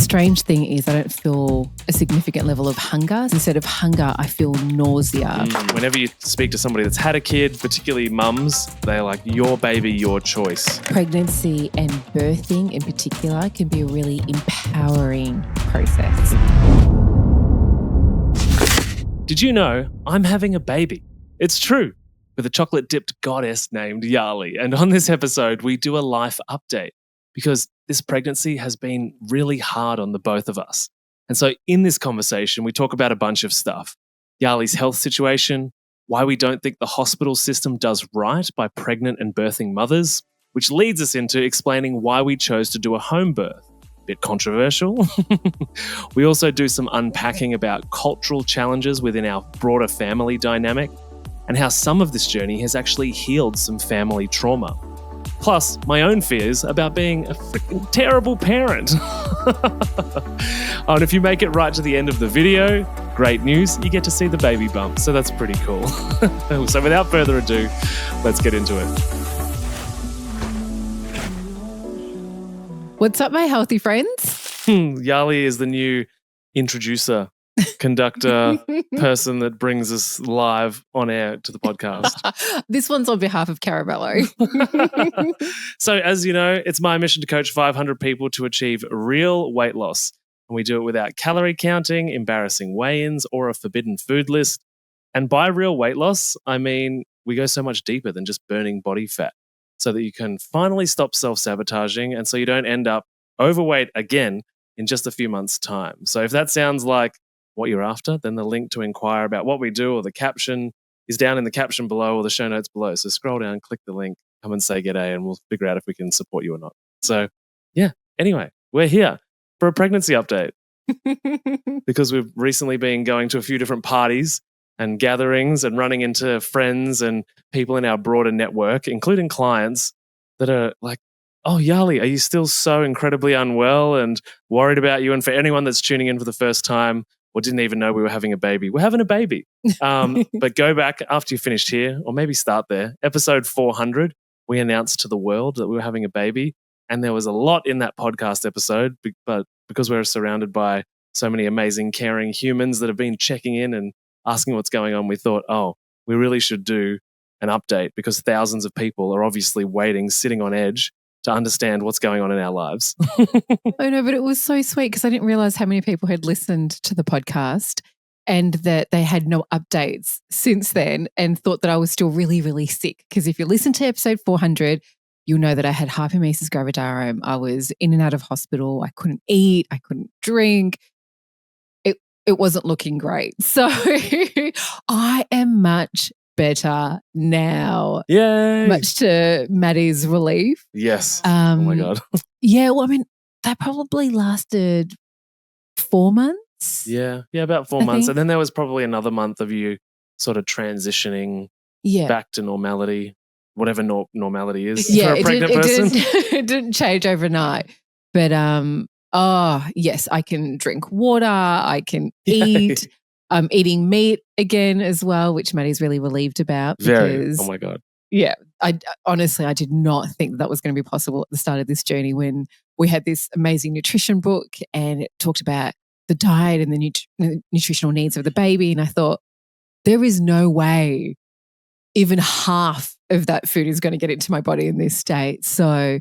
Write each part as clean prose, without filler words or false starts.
strange thing is I don't feel a significant level of hunger. Instead of hunger, I feel nausea. Whenever you speak to somebody that's had a kid, particularly mums, they're like, your baby, your choice. Pregnancy and birthing in particular can be a really empowering process. Did you know I'm having a baby? It's true, with a chocolate-dipped goddess named Yali. And on this episode, we do a life update because this pregnancy has been really hard on the both of us. And so in this conversation, we talk about a bunch of stuff. Yali's health situation, why we don't think the hospital system does right by pregnant and birthing mothers, which leads us into explaining why we chose to do a home birth. Bit controversial. We also do some unpacking about cultural challenges within our broader family dynamic and how some of this journey has actually healed some family trauma. Plus, my own fears about being a freaking terrible parent. And if you make it right to the end of the video, great news, you get to see the baby bump. So that's pretty cool. So without further ado, let's get into it. What's up, my healthy friends? Yali is the new introducer, conductor, person that brings us live on air to the podcast. This one's on behalf of Caramello. So as you know, it's my mission to coach 500 people to achieve real weight loss. And we do it without calorie counting, embarrassing weigh-ins, or a forbidden food list. And by real weight loss, I mean we go so much deeper than just burning body fat so that you can finally stop self-sabotaging and so you don't end up overweight again in just a few months' time. So if that sounds like what you're after, then the link to inquire about what we do or the caption is down in the caption below or the show notes below. So scroll down, click the link, come and say g'day, and we'll figure out if we can support you or not. So yeah, anyway, we're here for a pregnancy update because we've recently been going to a few different parties and gatherings and running into friends and people in our broader network, including clients that are like, oh, Yali, are you still so incredibly unwell and worried about you? And for anyone that's tuning in for the first time or didn't even know we were having a baby, we're having a baby. But go back after you finished here, or maybe start there. Episode 400, we announced to the world that we were having a baby. And there was a lot in that podcast episode, but because we're surrounded by so many amazing, caring humans that have been checking in and asking what's going on, we thought, oh, we really should do an update because thousands of people are obviously waiting, sitting on edge to understand what's going on in our lives. I know, but it was so sweet because I didn't realize how many people had listened to the podcast and that they had no updates since then and thought that I was still really, really sick. Because if you listen to episode 400, you'll know that I had hyperemesis gravidarum. I was in and out of hospital. I couldn't eat. I couldn't drink. It wasn't looking great. So I am much better now. Yay! Much to Maddie's relief. Yes. Oh my God. Yeah, well, I mean, that probably lasted 4 months. Yeah, about 4 months. And then there was probably another month of you sort of transitioning back to normality, whatever normality is for a pregnant person. It didn't change overnight. But oh, yes, I can drink water. I can eat. I'm eating meat again as well, which Maddie's really relieved about. Because, oh my God. Yeah, I honestly did not think that was going to be possible at the start of this journey when we had this amazing nutrition book and it talked about the diet and the nutritional needs of the baby. And I thought, there is no way even half of that food is going to get into my body in this state. So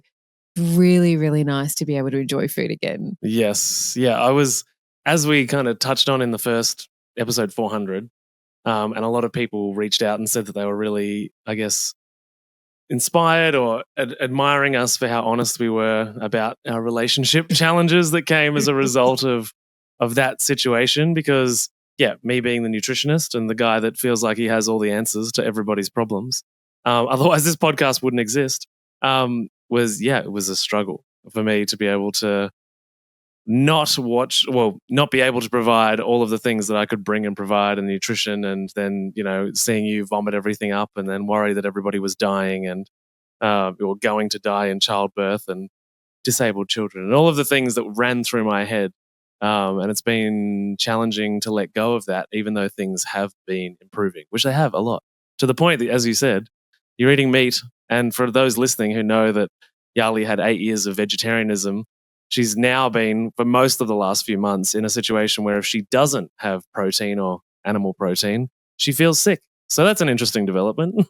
really, really nice to be able to enjoy food again. Yes. Yeah, I was, as we kind of touched on in the first episode 400, and a lot of people reached out and said that they were really, I guess, inspired or admiring us for how honest we were about our relationship challenges that came as a result of that situation. Because, yeah, me being the nutritionist and the guy that feels like he has all the answers to everybody's problems, otherwise this podcast wouldn't exist, it was a struggle for me to be able to not be able to provide all of the things that I could bring and provide in nutrition, and then, seeing you vomit everything up and then worry that everybody was dying and or going to die in childbirth and disabled children and all of the things that ran through my head. And it's been challenging to let go of that, even though things have been improving, which they have a lot, to the point that, as you said, you're eating meat. And for those listening who know that Yali had 8 years of vegetarianism, she's now been, for most of the last few months, in a situation where if she doesn't have protein or animal protein, she feels sick. So that's an interesting development.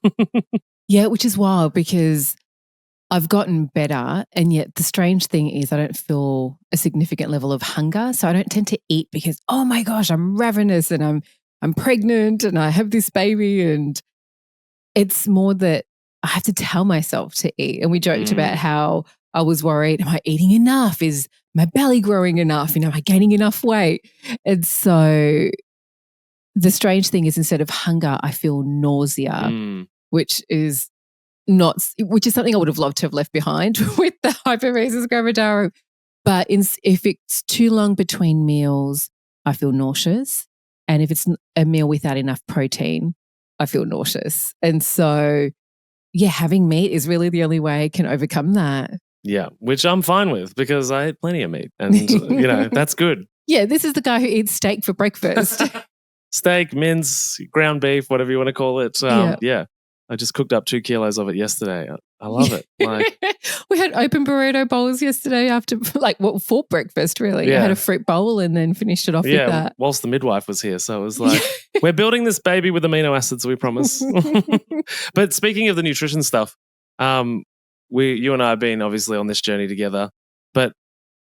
Yeah, which is wild because I've gotten better, and yet the strange thing is I don't feel a significant level of hunger. So I don't tend to eat because, oh my gosh, I'm ravenous and I'm pregnant and I have this baby, and it's more that I have to tell myself to eat. And we joked about how I was worried, am I eating enough? Is my belly growing enough? Am I gaining enough weight? And so the strange thing is, instead of hunger, I feel nausea, which is something I would have loved to have left behind with the hyperemesis gravidarum. But if it's too long between meals, I feel nauseous. And if it's a meal without enough protein, I feel nauseous. And so, yeah, having meat is really the only way I can overcome that. Yeah, which I'm fine with because I ate plenty of meat and, that's good. Yeah, this is the guy who eats steak for breakfast. Steak, mince, ground beef, whatever you want to call it. Yeah. I just cooked up 2 kilos of it yesterday. I love it. We had open burrito bowls yesterday after, for breakfast, really. Yeah. I had a fruit bowl and then finished it off with that. Whilst the midwife was here. So it was like, we're building this baby with amino acids, we promise. But speaking of the nutrition stuff, you and I have been obviously on this journey together. But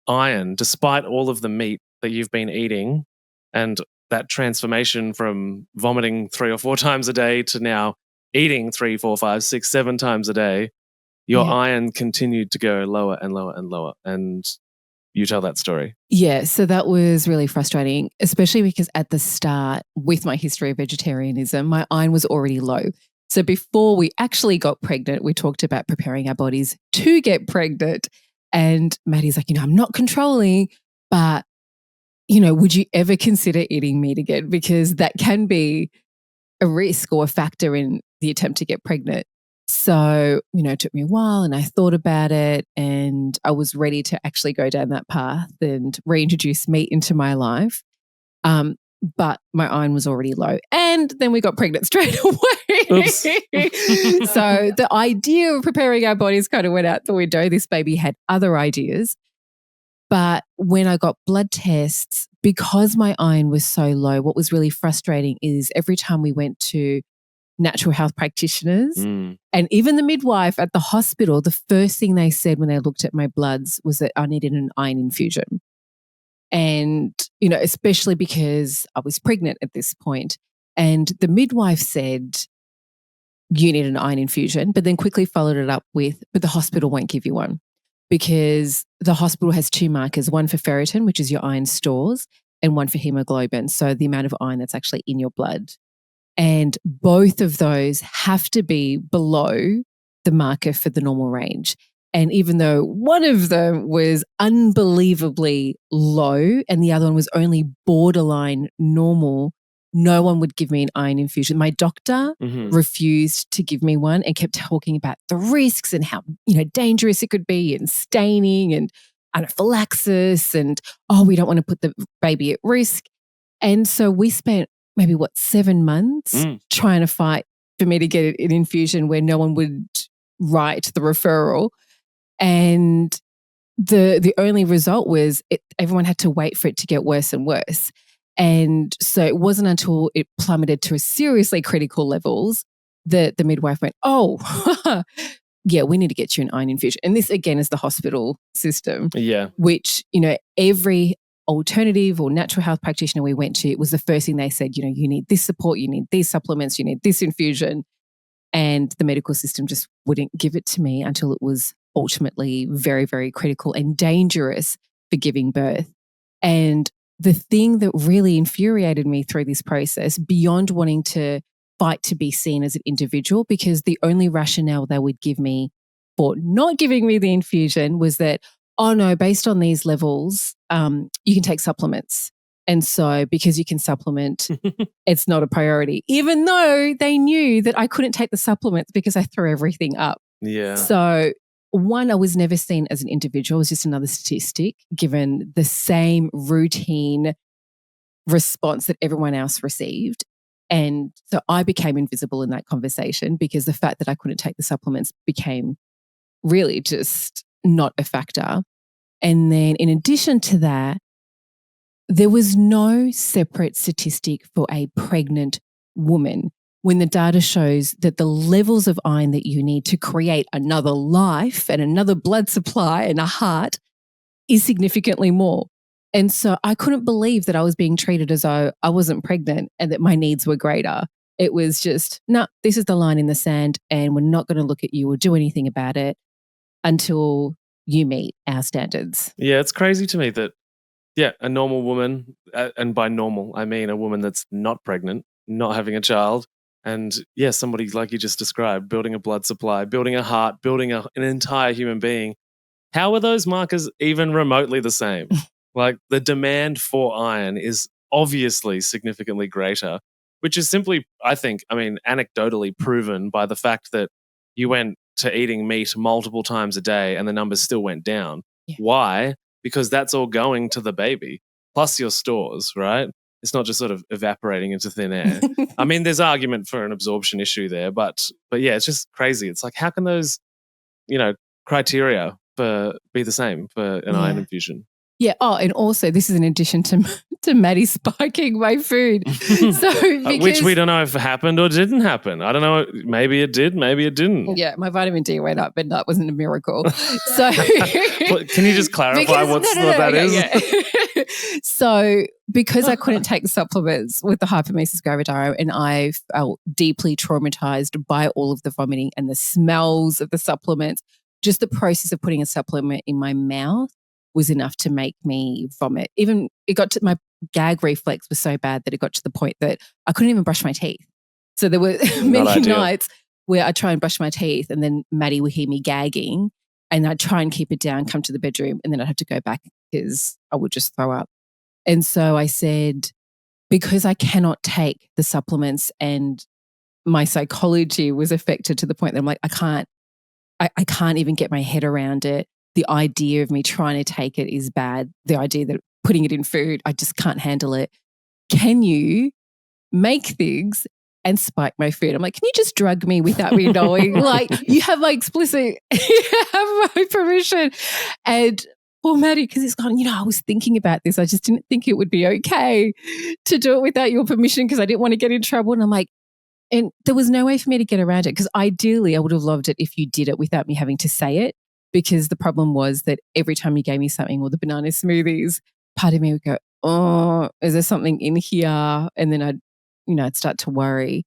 iron, despite all of the meat that you've been eating and that transformation from vomiting 3 or 4 times a day to now eating 3, 4, 5, 6, 7 times a day, your iron continued to go lower and lower and lower. And you tell that story. Yeah, so that was really frustrating, especially because at the start, with my history of vegetarianism, my iron was already low. So before we actually got pregnant, we talked about preparing our bodies to get pregnant. And Maddie's like, I'm not controlling, but, would you ever consider eating meat again? Because that can be a risk or a factor in the attempt to get pregnant. So, it took me a while and I thought about it, and I was ready to actually go down that path and reintroduce meat into my life. But my iron was already low, and then we got pregnant straight away. So the idea of preparing our bodies kind of went out the window. This baby had other ideas. But when I got blood tests, because my iron was so low, what was really frustrating is every time we went to natural health practitioners and even the midwife at the hospital, the first thing they said when they looked at my bloods was that I needed an iron infusion. And, especially because I was pregnant at this point. And the midwife said, you need an iron infusion, but then quickly followed it up with, but the hospital won't give you one, because the hospital has 2 markers, one for ferritin, which is your iron stores, and one for hemoglobin, so the amount of iron that's actually in your blood. And both of those have to be below the marker for the normal range. And even though one of them was unbelievably low and the other one was only borderline normal, no one would give me an iron infusion. My doctor refused to give me one and kept talking about the risks and how, dangerous it could be, and staining and anaphylaxis, and, we don't want to put the baby at risk. And so we spent maybe 7 months trying to fight for me to get an infusion where no one would write the referral. And the only result was everyone had to wait for it to get worse and worse. And so it wasn't until it plummeted to seriously critical levels that the midwife went, yeah, we need to get you an iron infusion. And this, again, is the hospital system. Yeah. Which, every alternative or natural health practitioner we went to, it was the first thing they said, you need this support, you need these supplements, you need this infusion. And the medical system just wouldn't give it to me until it was ultimately very, very critical and dangerous for giving birth. And the thing that really infuriated me through this process, beyond wanting to fight to be seen as an individual, because the only rationale they would give me for not giving me the infusion was that, oh no, based on these levels, you can take supplements. And so because you can supplement, it's not a priority, even though they knew that I couldn't take the supplements because I threw everything up. Yeah. So one, I was never seen as an individual. It was just another statistic given the same routine response that everyone else received. And so I became invisible in that conversation because the fact that I couldn't take the supplements became really just not a factor. And then in addition to that, there was no separate statistic for a pregnant woman when the data shows that the levels of iron that you need to create another life and another blood supply and a heart is significantly more. And so I couldn't believe that I was being treated as though I wasn't pregnant and that my needs were greater. It was just, no, this is the line in the sand and we're not going to look at you or do anything about it until you meet our standards. Yeah, it's crazy to me that, a normal woman, and by normal, I mean a woman that's not pregnant, not having a child, and somebody like you just described, building a blood supply, building a heart, building an entire human being. How are those markers even remotely the same? Like the demand for iron is obviously significantly greater, which is simply, anecdotally proven by the fact that you went to eating meat multiple times a day and the numbers still went down. Yeah. Why? Because that's all going to the baby, plus your stores, right? It's not just sort of evaporating into thin air. I mean, there's argument for an absorption issue there, but it's just crazy. It's like, how can those, criteria be the same for an iron infusion? Yeah. Oh, and also this is in addition to Maddie spiking my food. Which we don't know if it happened or didn't happen. I don't know. Maybe it did. Maybe it didn't. Yeah, my vitamin D went up, but that wasn't a miracle. So can you just clarify what that is? Yeah. So because I couldn't take the supplements with the hyperemesis gravidarum and I felt deeply traumatized by all of the vomiting and the smells of the supplements, just the process of putting a supplement in my mouth was enough to make me vomit. Even it got to my gag reflex was so bad that it got to the point that I couldn't even brush my teeth. So there were many nights where I'd try and brush my teeth and then Maddie would hear me gagging and I'd try and keep it down, come to the bedroom, and then I'd have to go back because I would just throw up. And so I said, because I cannot take the supplements and my psychology was affected to the point that I'm like, I can't even get my head around it. The idea of me trying to take it is bad. The idea that putting it in food, I just can't handle it. Can you make things and spike my food? I'm like, can you just drug me without me knowing? Like, you have my you have my permission. And poor Maddie, because it's gone, I was thinking about this. I just didn't think it would be okay to do it without your permission because I didn't want to get in trouble. And I'm like, and there was no way for me to get around it because ideally I would have loved it if you did it without me having to say it. Because the problem was that every time you gave me something or the banana smoothies, part of me would go, oh, is there something in here? And then I'd start to worry.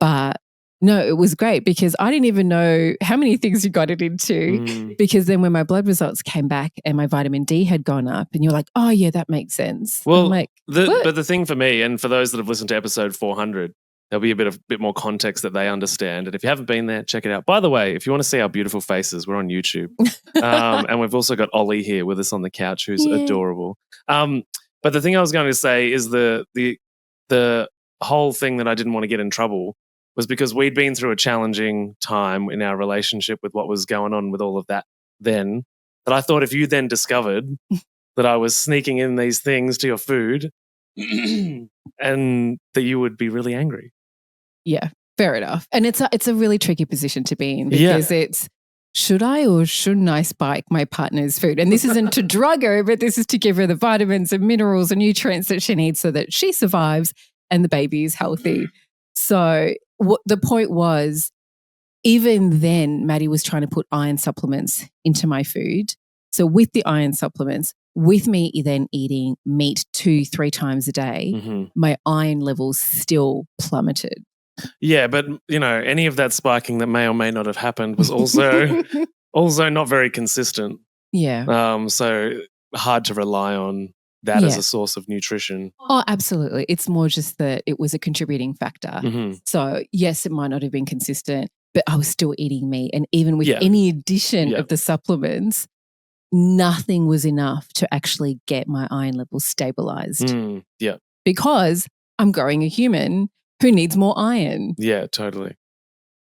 But no, it was great because I didn't even know how many things you got it into because then when my blood results came back and my vitamin D had gone up and you're like, oh yeah, that makes sense. Well, I'm like, but the thing for me and for those that have listened to episode 400, there'll be a bit more context that they understand. And if you haven't been there, check it out. By the way, if you want to see our beautiful faces, we're on YouTube. And we've also got Ollie here with us on the couch, who's adorable. But the thing I was going to say is the whole thing that I didn't want to get in trouble was because we'd been through a challenging time in our relationship with what was going on with all of that then, that I thought if you then discovered that I was sneaking in these things to your food and that you would be really angry. Yeah, fair enough. And it's a really tricky position to be in because it's, should I or shouldn't I spike my partner's food? And this isn't to drug her, but this is to give her the vitamins and minerals and nutrients that she needs so that she survives and the baby is healthy. So what the point was, even then, Maddie was trying to put iron supplements into my food. So with the iron supplements, with me then eating meat 2-3 times a day, my iron levels still plummeted. Yeah, but any of that spiking that may or may not have happened was also not very consistent. Yeah. So hard to rely on that as a source of nutrition. Oh, absolutely. It's more just that it was a contributing factor. So yes, it might not have been consistent, but I was still eating meat. And even with any addition of the supplements, nothing was enough to actually get my iron levels stabilized. Because I'm growing a human who needs more iron. Yeah, totally.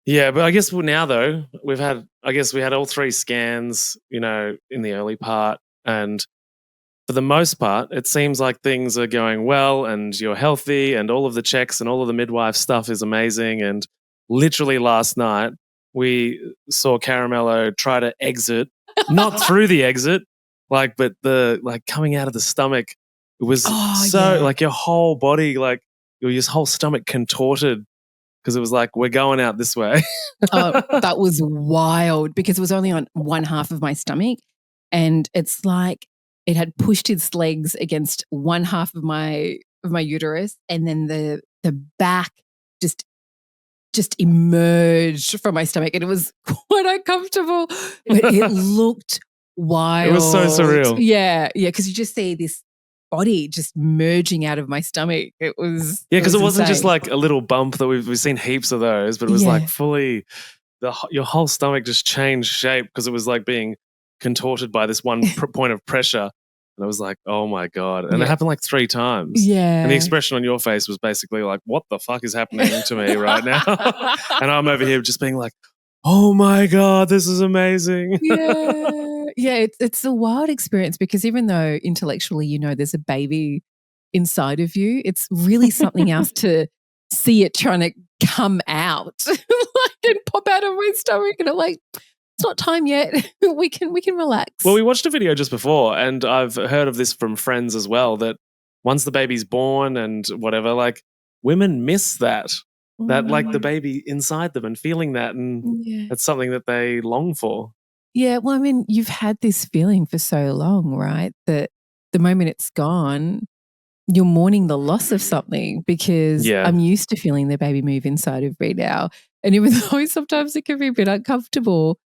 Yeah, but I guess now though, we had all 3 scans, in the early part, and for the most part, it seems like things are going well and you're healthy and all of the checks and all of the midwife stuff is amazing. And literally last night, we saw Caramello try to exit, not through the exit, Like, but the like coming out of the stomach, it was yeah. like your whole body, like your whole stomach contorted because it was like, we're going out this way. That was wild because it was only on one half of my stomach, and it's like it had pushed its legs against one half of my uterus, and then the back just emerged from my stomach, and it was quite uncomfortable, but it looked wild. It was so surreal. Yeah, because you just see this body just merging out of my stomach. It was because it wasn't just insane. like a little bump that we've seen heaps of those, but it was like fully your whole stomach just changed shape because it was like being contorted by this one point of pressure. And I was like, oh my God. And it happened like 3 times. Yeah. And the expression on your face was basically like, what the fuck is happening to me right now? And I'm over here just being like, oh my God, this is amazing. Yeah, it's a wild experience because even though intellectually you know there's a baby inside of you, it's really something else to see it trying to come out and pop out of my stomach, and I'm like, it's not time yet. we can relax. Well, we watched a video just before, and I've heard of this from friends as well, that once the baby's born and whatever, like women miss that like the baby inside them and feeling that, and it's something that they long for. Yeah, well, I mean, you've had this feeling for so long, right? That the moment it's gone, you're mourning the loss of something because I'm used to feeling the baby move inside of me now. And even though sometimes it can be a bit uncomfortable,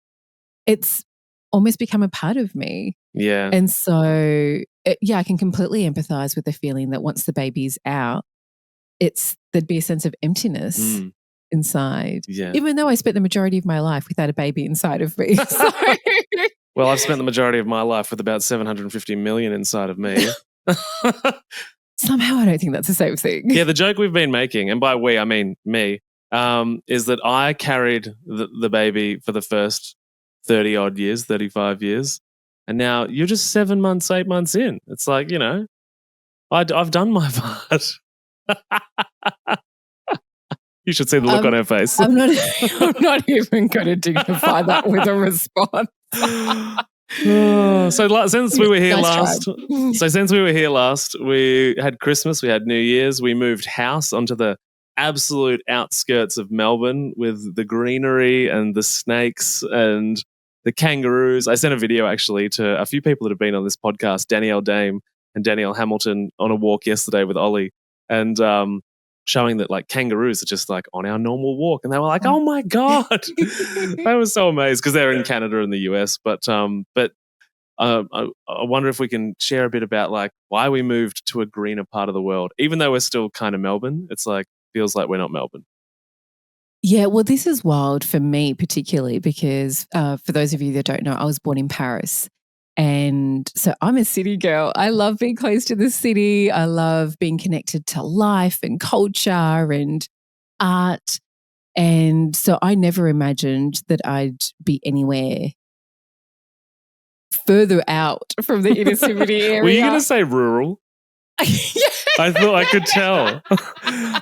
it's almost become a part of me. Yeah. And so, I can completely empathize with the feeling that once the baby's out, there'd be a sense of emptiness inside. Yeah. Even though I spent the majority of my life without a baby inside of me. So. Well, I've spent the majority of my life with about 750 million inside of me. Somehow I don't think that's the same thing. Yeah, the joke we've been making, and by we, I mean me, is that I carried the baby for the first 30-odd years, 35 years, and now you're just 7 months, 8 months in. It's like, you know, I've done my part. You should see the look on her face. I'm not even going to dignify that with a response. Since we were here last, we had Christmas, we had New Year's, we moved house onto the absolute outskirts of Melbourne with the greenery and the snakes and the kangaroos. I sent a video actually to a few people that have been on this podcast, Danielle Dame and Danielle Hamilton, on a walk yesterday with Ollie, and showing that like kangaroos are just like on our normal walk, and they were like, "Oh my God!" They were so amazed because they're in Canada and the US. But I wonder if we can share a bit about like why we moved to a greener part of the world, even though we're still kind of Melbourne. It's like feels like we're not Melbourne. Yeah, well, this is wild for me particularly because for those of you that don't know, I was born in Paris. And so I'm a city girl. I love being close to the city. I love being connected to life and culture and art. And so I never imagined that I'd be anywhere further out from the inner city area. Were you going to say rural? Yeah. I thought I could tell.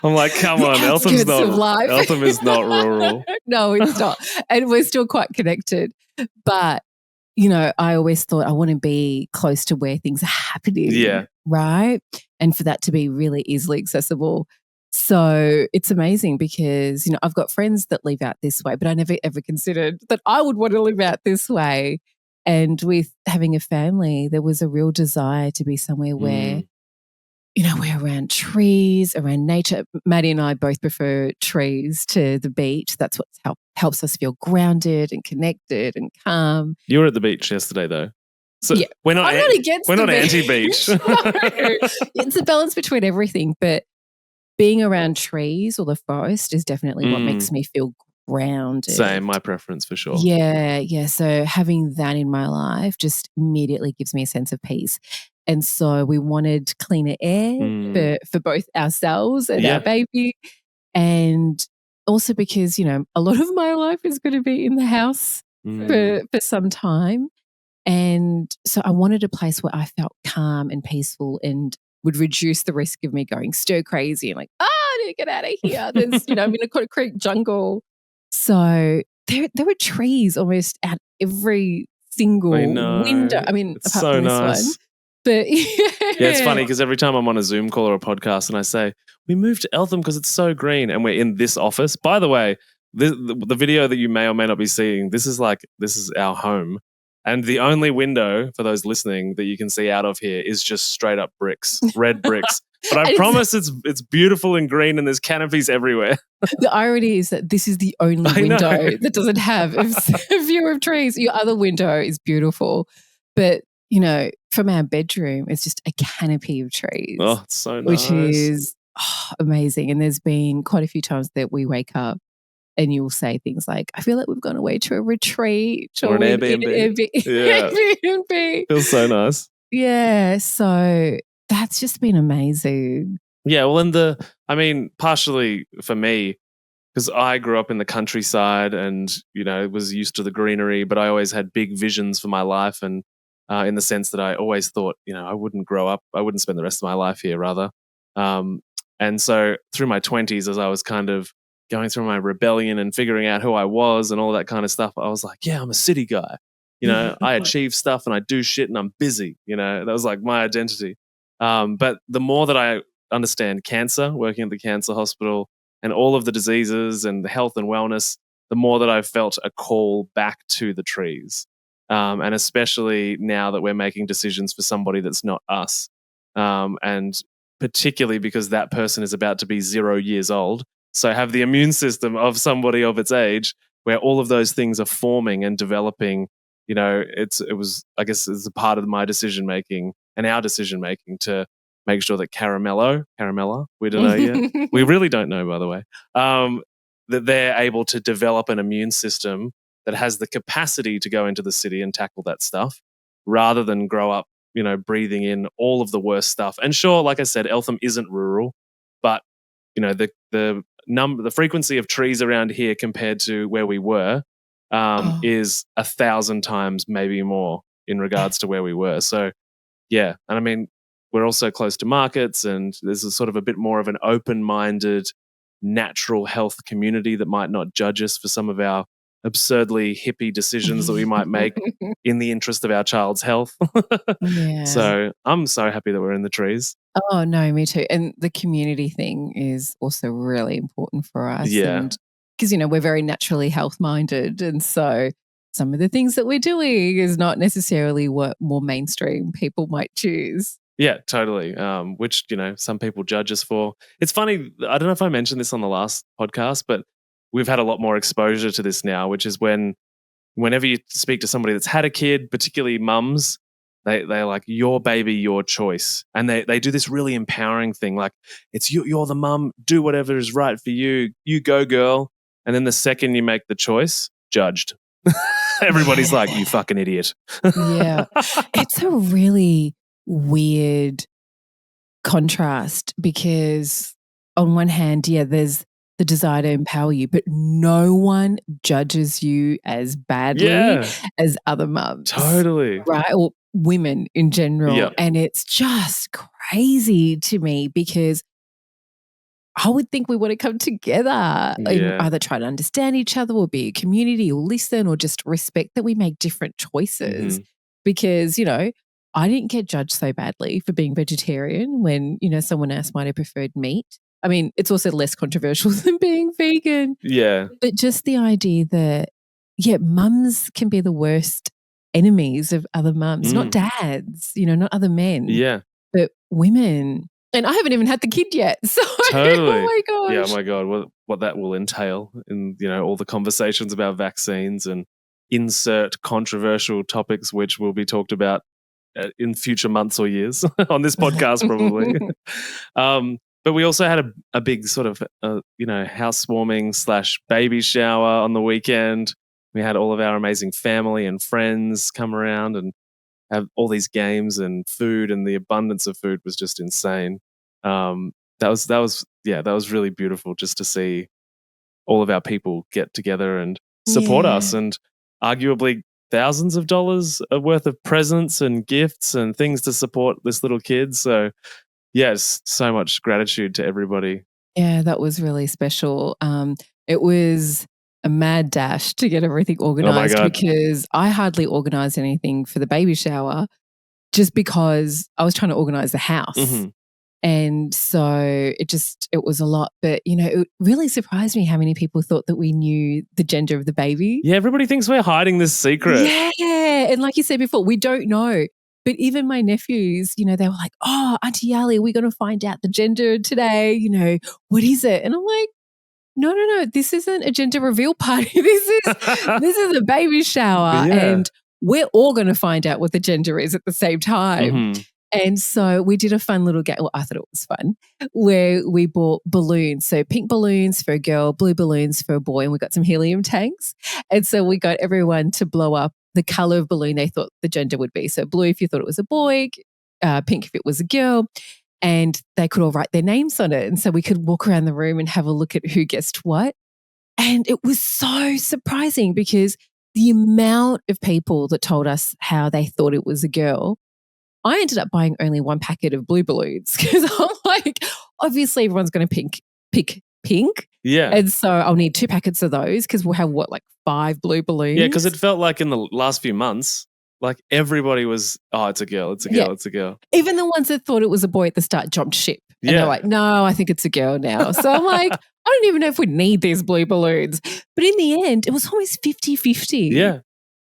I'm like, come on, Eltham is not rural. No, it's not. And we're still quite connected. But you know, I always thought I want to be close to where things are happening. Yeah. Right. And for that to be really easily accessible. So it's amazing because, you know, I've got friends that live out this way, but I never ever considered that I would want to live out this way. And with having a family, there was a real desire to be somewhere where, you know, we're around trees, around nature. Maddie and I both prefer trees to the beach. That's what helps us feel grounded and connected and calm. You were at the beach yesterday, though. So yeah. We're not anti-beach. No. It's a balance between everything. But being around trees or the forest is definitely what makes me feel grounded. Same, my preference for sure. Yeah. So having that in my life just immediately gives me a sense of peace. And so we wanted cleaner air for both ourselves and our baby. And also because, you know, a lot of my life is going to be in the house for some time. And so I wanted a place where I felt calm and peaceful and would reduce the risk of me going stir crazy and like, I need to get out of here. There's, you know, I'm in a concrete jungle. So there were trees almost at every single know. window. I mean, It's apart so from this one. nice. But Yeah, it's funny because every time I'm on a Zoom call or a podcast and I say, we moved to Eltham because it's so green and we're in this office. By the way, the video that you may or may not be seeing, this is our home. And the only window for those listening that you can see out of here is just straight up bricks, red bricks. But I promise it's beautiful and green and there's canopies everywhere. The irony is that this is the only window that doesn't have a view of trees. Your other window is beautiful. But, you know, from our bedroom, it's just a canopy of trees. Oh, it's so nice. Which is amazing. And there's been quite a few times that we wake up and you'll say things like, I feel like we've gone away to a retreat or an Airbnb. Yeah. Airbnb. Feels so nice. Yeah. So that's just been amazing. Yeah. Well, partially for me, because I grew up in the countryside and, you know, was used to the greenery, but I always had big visions for my life. And in the sense that I always thought, you know, I wouldn't spend the rest of my life here, rather. And so through my 20s, as I was kind of going through my rebellion and figuring out who I was and all that kind of stuff, I was like, yeah, I'm a city guy. You know, I achieve stuff and I do shit and I'm busy. You know, that was like my identity. But the more that I understand cancer, working at the cancer hospital and all of the diseases and the health and wellness, the more that I've felt a call back to the trees. And especially now that we're making decisions for somebody that's not us. And particularly because that person is about to be 0 years old. So have the immune system of somebody of its age where all of those things are forming and developing. You know, it's a part of my decision making and our decision making to make sure that Caramella, we don't know yet. We really don't know, by the way, that they're able to develop an immune system that has the capacity to go into the city and tackle that stuff rather than grow up, you know, breathing in all of the worst stuff. And sure, like I said, Eltham isn't rural, but, you know, the frequency of trees around here compared to where we were is 1,000 times, maybe more, in regards to where we were. So, yeah. And I mean, we're also close to markets and there's a sort of a bit more of an open-minded, natural health community that might not judge us for some of our absurdly hippie decisions that we might make in the interest of our child's health. Yeah. So I'm so happy that we're in the trees. Oh, no, me too. And the community thing is also really important for us. Yeah. Because, you know, we're very naturally health-minded. And so some of the things that we're doing is not necessarily what more mainstream people might choose. Yeah, totally. Which, you know, some people judge us for. It's funny, I don't know if I mentioned this on the last podcast, but we've had a lot more exposure to this now, which is whenever you speak to somebody that's had a kid, particularly mums, they're like, your baby, your choice. And they do this really empowering thing. Like, it's you're the mum, do whatever is right for you. You go, girl. And then the second you make the choice, judged. Everybody's like, you fucking idiot. Yeah. It's a really weird contrast because on one hand, yeah, there's the desire to empower you, but no one judges you as badly as other mums. Totally. Right? Or women in general. Yep. And it's just crazy to me because I would think we want to come together and either try to understand each other or be a community or listen or just respect that we make different choices. Because, you know, I didn't get judged so badly for being vegetarian when, you know, someone else might have preferred meat. I mean, it's also less controversial than being vegan. Yeah. But just the idea that, yeah, mums can be the worst enemies of other mums, not dads, you know, not other men. Yeah. But women. And I haven't even had the kid yet. So, totally. Oh my gosh. Yeah, oh my God. What that will entail in, you know, all the conversations about vaccines and insert controversial topics which will be talked about in future months or years on this podcast probably. But we also had a big sort of, you know, housewarming / baby shower on the weekend. We had all of our amazing family and friends come around and have all these games and food, and the abundance of food was just insane. That was really beautiful just to see all of our people get together and support us, and arguably thousands of dollars worth of presents and gifts and things to support this little kid. So yes, so much gratitude to everybody. Yeah, that was really special. It was a mad dash to get everything organized God. because I hardly organized anything for the baby shower just because I was trying to organize the house. Mhm. And so it was a lot. But, it really surprised me how many people thought that we knew the gender of the baby. Yeah, everybody thinks we're hiding this secret. Yeah. And like you said before, we don't know. But even my nephews, they were like, "Oh, Auntie Ali, we're going to find out the gender today. What is it?" And I'm like, no, this isn't a gender reveal party. This is a baby shower. Yeah. And we're all going to find out what the gender is at the same time. Mhm. And so we did a fun little game. Well, I thought it was fun, where we bought balloons. So pink balloons for a girl, blue balloons for a boy, and we got some helium tanks. And so we got everyone to blow up the color of balloon they thought the gender would be. So blue if you thought it was a boy, pink if it was a girl, and they could all write their names on it. And so we could walk around the room and have a look at who guessed what. And it was so surprising because the amount of people that told us how they thought it was a girl. I ended up buying only one packet of blue balloons because I'm like, obviously everyone's going to pick pink. Yeah. And so I'll need 2 packets of those because we'll have 5 blue balloons? Yeah, because it felt like in the last few months, like everybody was, it's a girl, it's a girl, it's a girl. Even the ones that thought it was a boy at the start jumped ship. And they're like, no, I think it's a girl now. So I'm like, I don't even know if we need these blue balloons. But in the end, it was almost 50-50. Yeah.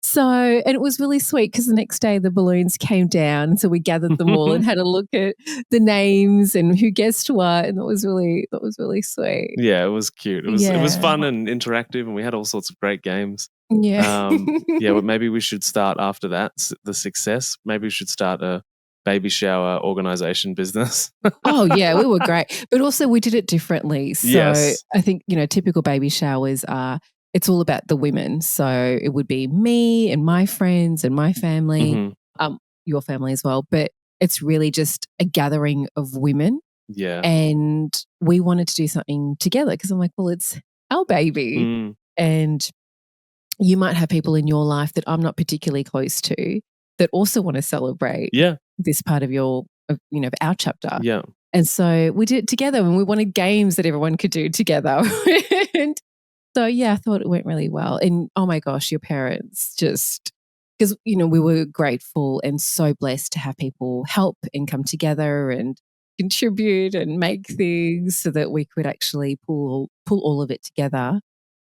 So, and it was really sweet because the next day the balloons came down. So we gathered them all and had a look at the names and who guessed what. And that was really sweet. Yeah, it was cute. It was fun and interactive, and we had all sorts of great games. Yeah. But maybe we should start after that, the success. Maybe we should start a baby shower organization business. Oh, yeah, we were great. But also we did it differently. So Yes. I think, typical baby showers are, it's all about the women. So it would be me and my friends and my family, your family as well. But it's really just a gathering of women. Yeah. And we wanted to do something together because I'm like, well, it's our baby. And you might have people in your life that I'm not particularly close to that also want to celebrate this part of our chapter. Yeah. And so we did it together and we wanted games that everyone could do together. And so, I thought it went really well. And oh my gosh, your parents just, because, we were grateful and so blessed to have people help and come together and contribute and make things so that we could actually pull all of it together.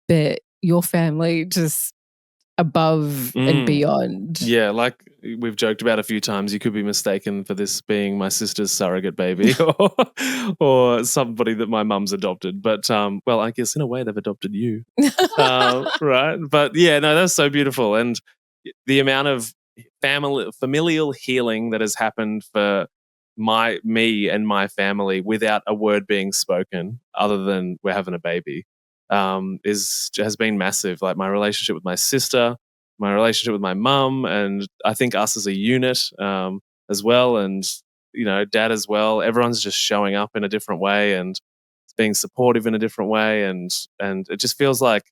But your family just above and beyond. Yeah, like we've joked about a few times, you could be mistaken for this being my sister's surrogate baby or somebody that my mum's adopted. But, well, I guess in a way they've adopted you, right? But yeah, no, that's so beautiful. And the amount of familial healing that has happened for me and my family without a word being spoken other than we're having a baby has been massive. Like my relationship with my sister, my relationship with my mum, and I think us as a unit as well, and dad as well. Everyone's just showing up in a different way and being supportive in a different way, and it just feels like,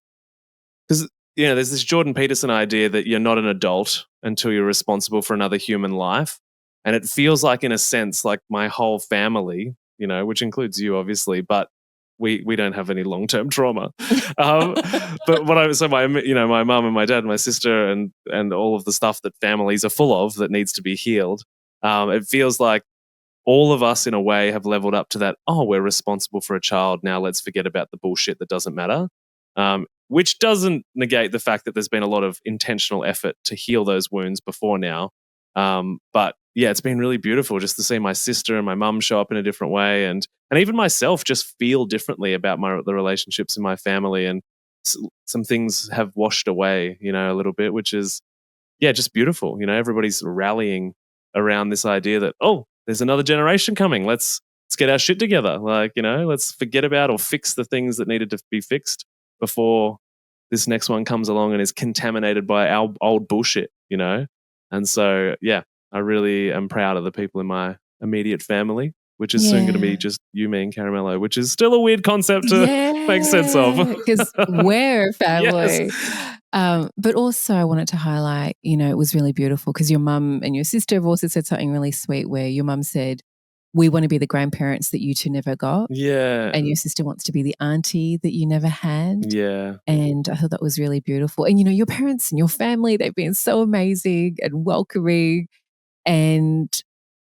because there's this Jordan Peterson idea that you're not an adult until you're responsible for another human life, and it feels like, in a sense, like my whole family, which includes you, obviously, but we don't have any long-term trauma. But my mum and my dad and my sister and all of the stuff that families are full of that needs to be healed. It feels like all of us in a way have leveled up to that, we're responsible for a child. Now let's forget about the bullshit that doesn't matter. Which doesn't negate the fact that there's been a lot of intentional effort to heal those wounds before now. But yeah, it's been really beautiful just to see my sister and my mum show up in a different way, and even myself just feel differently about the relationships in my family, and some things have washed away, a little bit, which is just beautiful. Everybody's rallying around this idea that there's another generation coming. Let's get our shit together. Like let's forget about or fix the things that needed to be fixed before this next one comes along and is contaminated by our old bullshit. And so I really am proud of the people in my immediate family, which is soon going to be just you, me, and Caramello, which is still a weird concept to make sense of. Because we're a family. Yes. But also I wanted to highlight, it was really beautiful because your mum and your sister have also said something really sweet where your mum said, we want to be the grandparents that you two never got. Yeah. And your sister wants to be the auntie that you never had. Yeah. And I thought that was really beautiful. And, your parents and your family, they've been so amazing and welcoming. And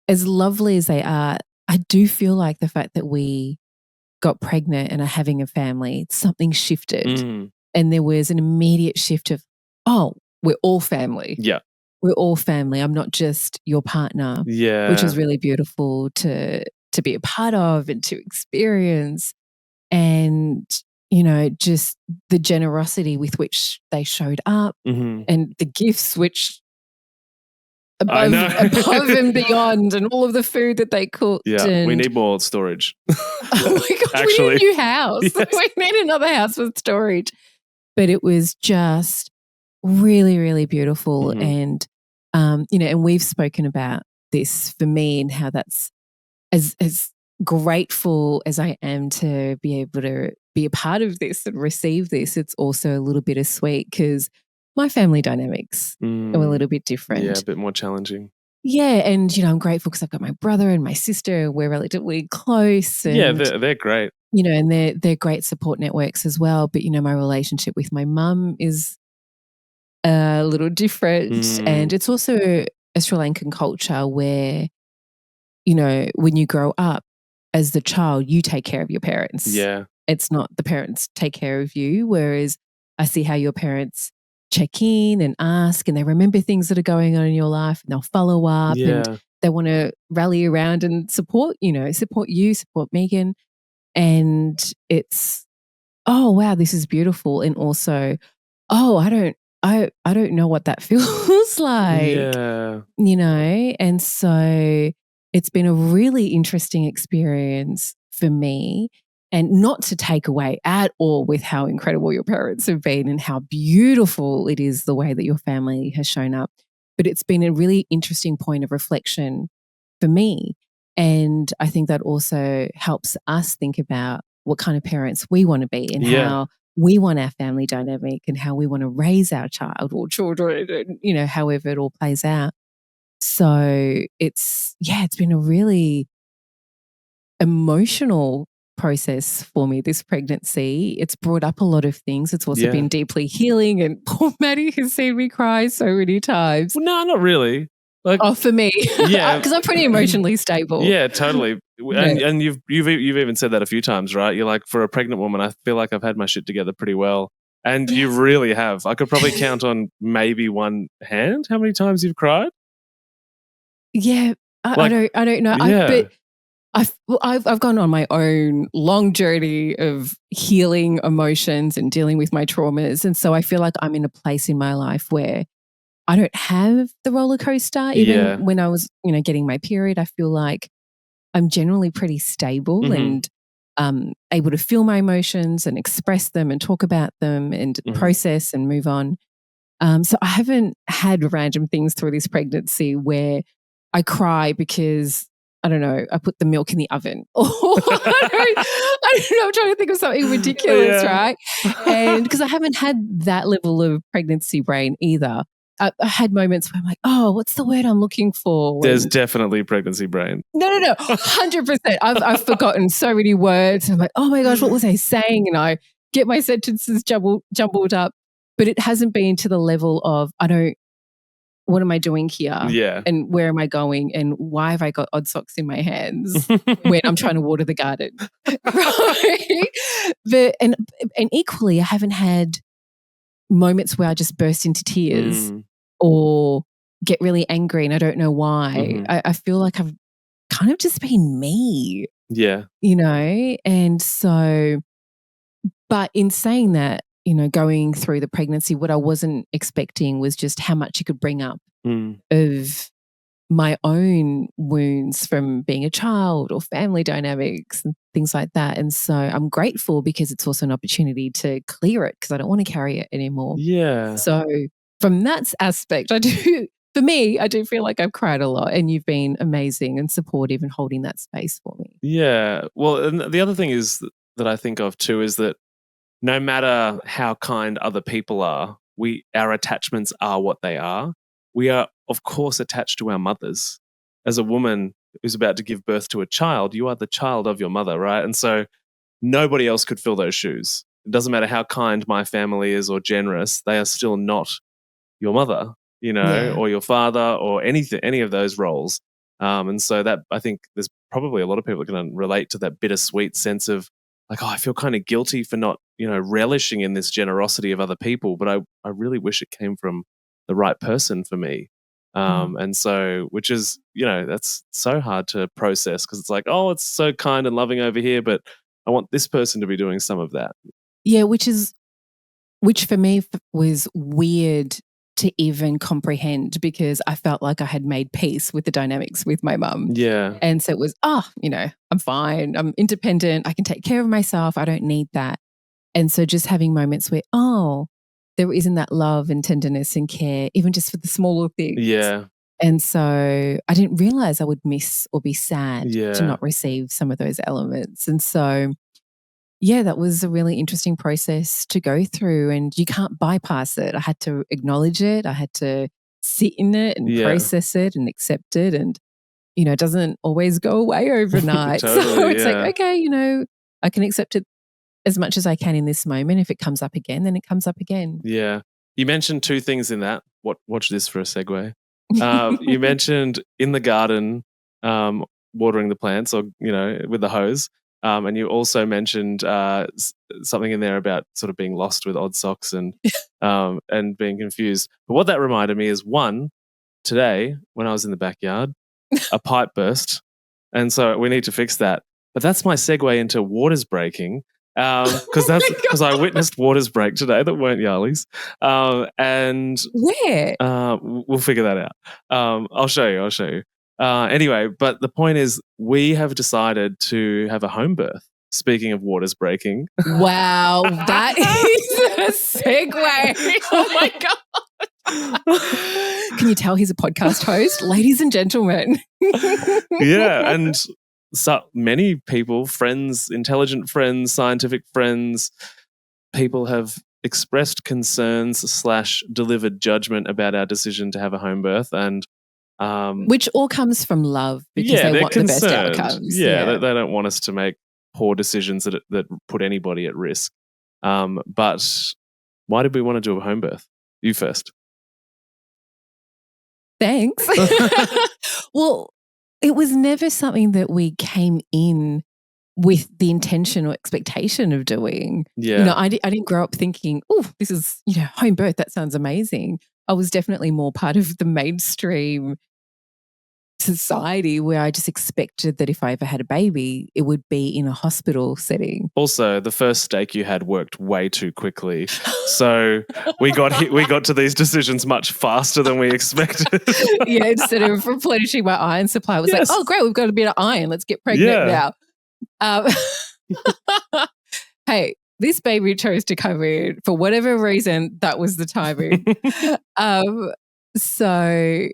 as lovely as they are, I do feel like the fact that we got pregnant and are having a family, something shifted. Mm. And there was an immediate shift of, oh, we're all family. Yeah. We're all family. I'm not just your partner. Yeah. Which was really beautiful to be a part of and to experience. And, just the generosity with which they showed up and the gifts which above and beyond and all of the food that they cooked. Yeah, and we need more storage. Oh my gosh, Actually, we need a new house. Yes. We need another house with storage. But it was just really, really beautiful. And, and we've spoken about this for me and how that's as grateful as I am to be able to be a part of this and receive this, it's also a little bittersweet because my family dynamics are a little bit different. Yeah, a bit more challenging. Yeah, and I'm grateful because I've got my brother and my sister. We're relatively close. And, yeah, they're great. And they're great support networks as well. But my relationship with my mum is a little different, and it's also a Sri Lankan culture where when you grow up as the child, you take care of your parents. Yeah. It's not the parents take care of you. Whereas I see how your parents check in and ask, and they remember things that are going on in your life, and they'll follow up and they want to rally around and support you, support Megan. And it's, oh, wow, this is beautiful. And also, oh, I don't know what that feels like. Yeah. And so it's been a really interesting experience for me, and not to take away at all with how incredible your parents have been and how beautiful it is the way that your family has shown up. But it's been a really interesting point of reflection for me. And I think that also helps us think about what kind of parents we want to be and how we want our family dynamic and how we want to raise our child or children, however it all plays out. So it's been a really emotional process for me, this pregnancy. It's brought up a lot of things. It's also been deeply healing, and poor Maddie has seen me cry so many times. Well, no, not really. For me. Yeah. Because I'm pretty emotionally stable. Yeah, totally. And you've even said that a few times, right? You're like, for a pregnant woman, I feel like I've had my shit together pretty well. And you really have. I could probably count on maybe one hand how many times you've cried. Yeah, I don't know. Yeah. I've gone on my own long journey of healing emotions and dealing with my traumas, and so I feel like I'm in a place in my life where I don't have the roller coaster. Even when I was, getting my period, I feel like I'm generally pretty stable and able to feel my emotions and express them and talk about them and process and move on. So I haven't had random things through this pregnancy where I cry because, I don't know, I put the milk in the oven. Or I don't know, I'm trying to think of something ridiculous, right? And because I haven't had that level of pregnancy brain either. I had moments where I'm like, oh, what's the word I'm looking for? There's definitely pregnancy brain. No, 100%. I've forgotten so many words. I'm like, oh my gosh, what was I saying? And I get my sentences jumbled up. But it hasn't been to the level of, what am I doing here? Yeah. And where am I going? And why have I got odd socks in my hands when I'm trying to water the garden? Right? And equally, I haven't had moments where I just burst into tears or get really angry and I don't know why. I feel like I've kind of just been me. Yeah. And so, but in saying that, going through the pregnancy, what I wasn't expecting was just how much it could bring up of my own wounds from being a child or family dynamics and things like that. And so I'm grateful because it's also an opportunity to clear it because I don't want to carry it anymore. Yeah. So from that aspect, I do feel like I've cried a lot, and you've been amazing and supportive and holding that space for me. Yeah. Well, and the other thing is that I think of too is that no matter how kind other people are, our attachments are what they are. We are, of course, attached to our mothers. As a woman, who's about to give birth to a child, you are the child of your mother, right? And so nobody else could fill those shoes. It doesn't matter how kind my family is or generous, they are still not your mother, Yeah. or your father or any of those roles. And so that, I think there's probably a lot of people that can relate to that bittersweet sense of like, oh, I feel kind of guilty for not, relishing in this generosity of other people, but I really wish it came from the right person for me. And so, which is, that's so hard to process because it's like, oh, it's so kind and loving over here, but I want this person to be doing some of that. Yeah, which for me was weird to even comprehend because I felt like I had made peace with the dynamics with my mum. Yeah. And so it was, I'm fine. I'm independent. I can take care of myself. I don't need that. And so just having moments where, there isn't that love and tenderness and care, even just for the smaller things. Yeah. And so I didn't realize I would miss or be sad Yeah. to not receive some of those elements. And so, yeah, that was a really interesting process to go through and you can't bypass it. I had to acknowledge it. I had to sit in it and process it and accept it. And, it doesn't always go away overnight. Totally, so it's yeah. like, okay, I can accept it as much as I can in this moment. If it comes up again, then it comes up again. Yeah. You mentioned two things in that. Watch this for a segue. You mentioned in the garden, watering the plants or, with the hose. And you also mentioned something in there about sort of being lost with odd socks and being confused. But what that reminded me is one, today when I was in the backyard, a pipe burst. And so we need to fix that. But that's my segue into waters breaking. Because I witnessed waters break today that weren't Yarlies. And Where? we'll figure that out. I'll show you. Anyway, but the point is we have decided to have a home birth. Speaking of waters breaking. Wow, that is a segue. Oh my God. Can you tell he's a podcast host? Ladies and gentlemen. Yeah, and so many people, friends, intelligent friends, scientific friends, people have expressed concerns / delivered judgment about our decision to have a home birth. And which all comes from love because they want concerned. the best outcomes. Yeah. They don't want us to make poor decisions that put anybody at risk. But why did we want to do a home birth? You first. Thanks. Well, it was never something that we came in with the intention or expectation of doing. Yeah. I didn't grow up thinking, oh, this is, home birth. That sounds amazing. I was definitely more part of the mainstream society where I just expected that if I ever had a baby, it would be in a hospital setting. Also, the first steak you had worked way too quickly. So we got to these decisions much faster than we expected. Yeah, instead of replenishing my iron supply, I was like, oh, great, we've got a bit of iron. Let's get pregnant now. Hey, this baby chose to come in for whatever reason. That was the timing. So,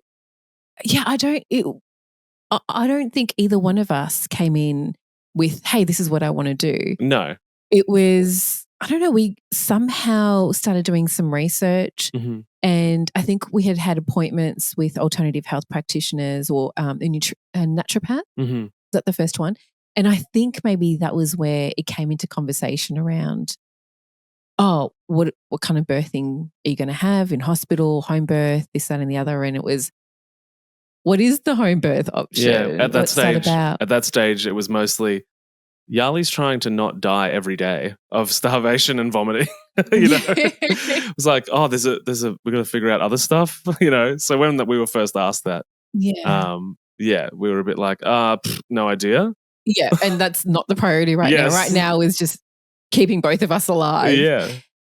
yeah, I don't think either one of us came in with, hey, this is what I want to do. No. It was, I don't know, we somehow started doing some research and I think we had appointments with alternative health practitioners or a naturopath. Is that the first one? And I think maybe that was where it came into conversation around, what kind of birthing are you going to have in hospital, home birth, this, that and the other. And it was, what is the home birth option? Yeah, at that What's stage, that about? At that stage, it was mostly Yarli's trying to not die every day of starvation and vomiting. It was like, we're going to figure out other stuff. So when we were first asked that, we were a bit like, no idea. Yeah, and that's not the priority right now. Right now is just keeping both of us alive. Yeah.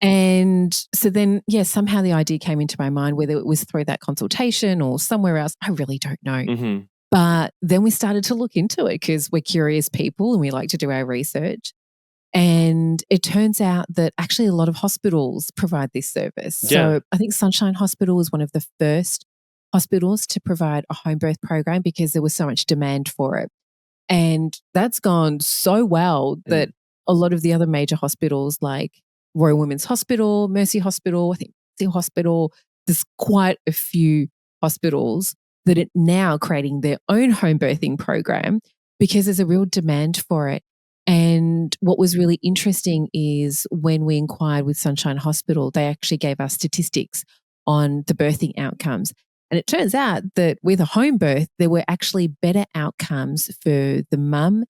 And so then, somehow the idea came into my mind, whether it was through that consultation or somewhere else, I really don't know. But then we started to look into it because we're curious people and we like to do our research. And it turns out that actually a lot of hospitals provide this service. Yeah. So I think Sunshine Hospital was one of the first hospitals to provide a home birth program because there was so much demand for it. And that's gone so well that a lot of the other major hospitals like Royal Women's Hospital, Mercy Hospital, I think Mercy Hospital, there's quite a few hospitals that are now creating their own home birthing program because there's a real demand for it. And what was really interesting is when we inquired with Sunshine Hospital, they actually gave us statistics on the birthing outcomes. And it turns out that with a home birth, there were actually better outcomes for the mum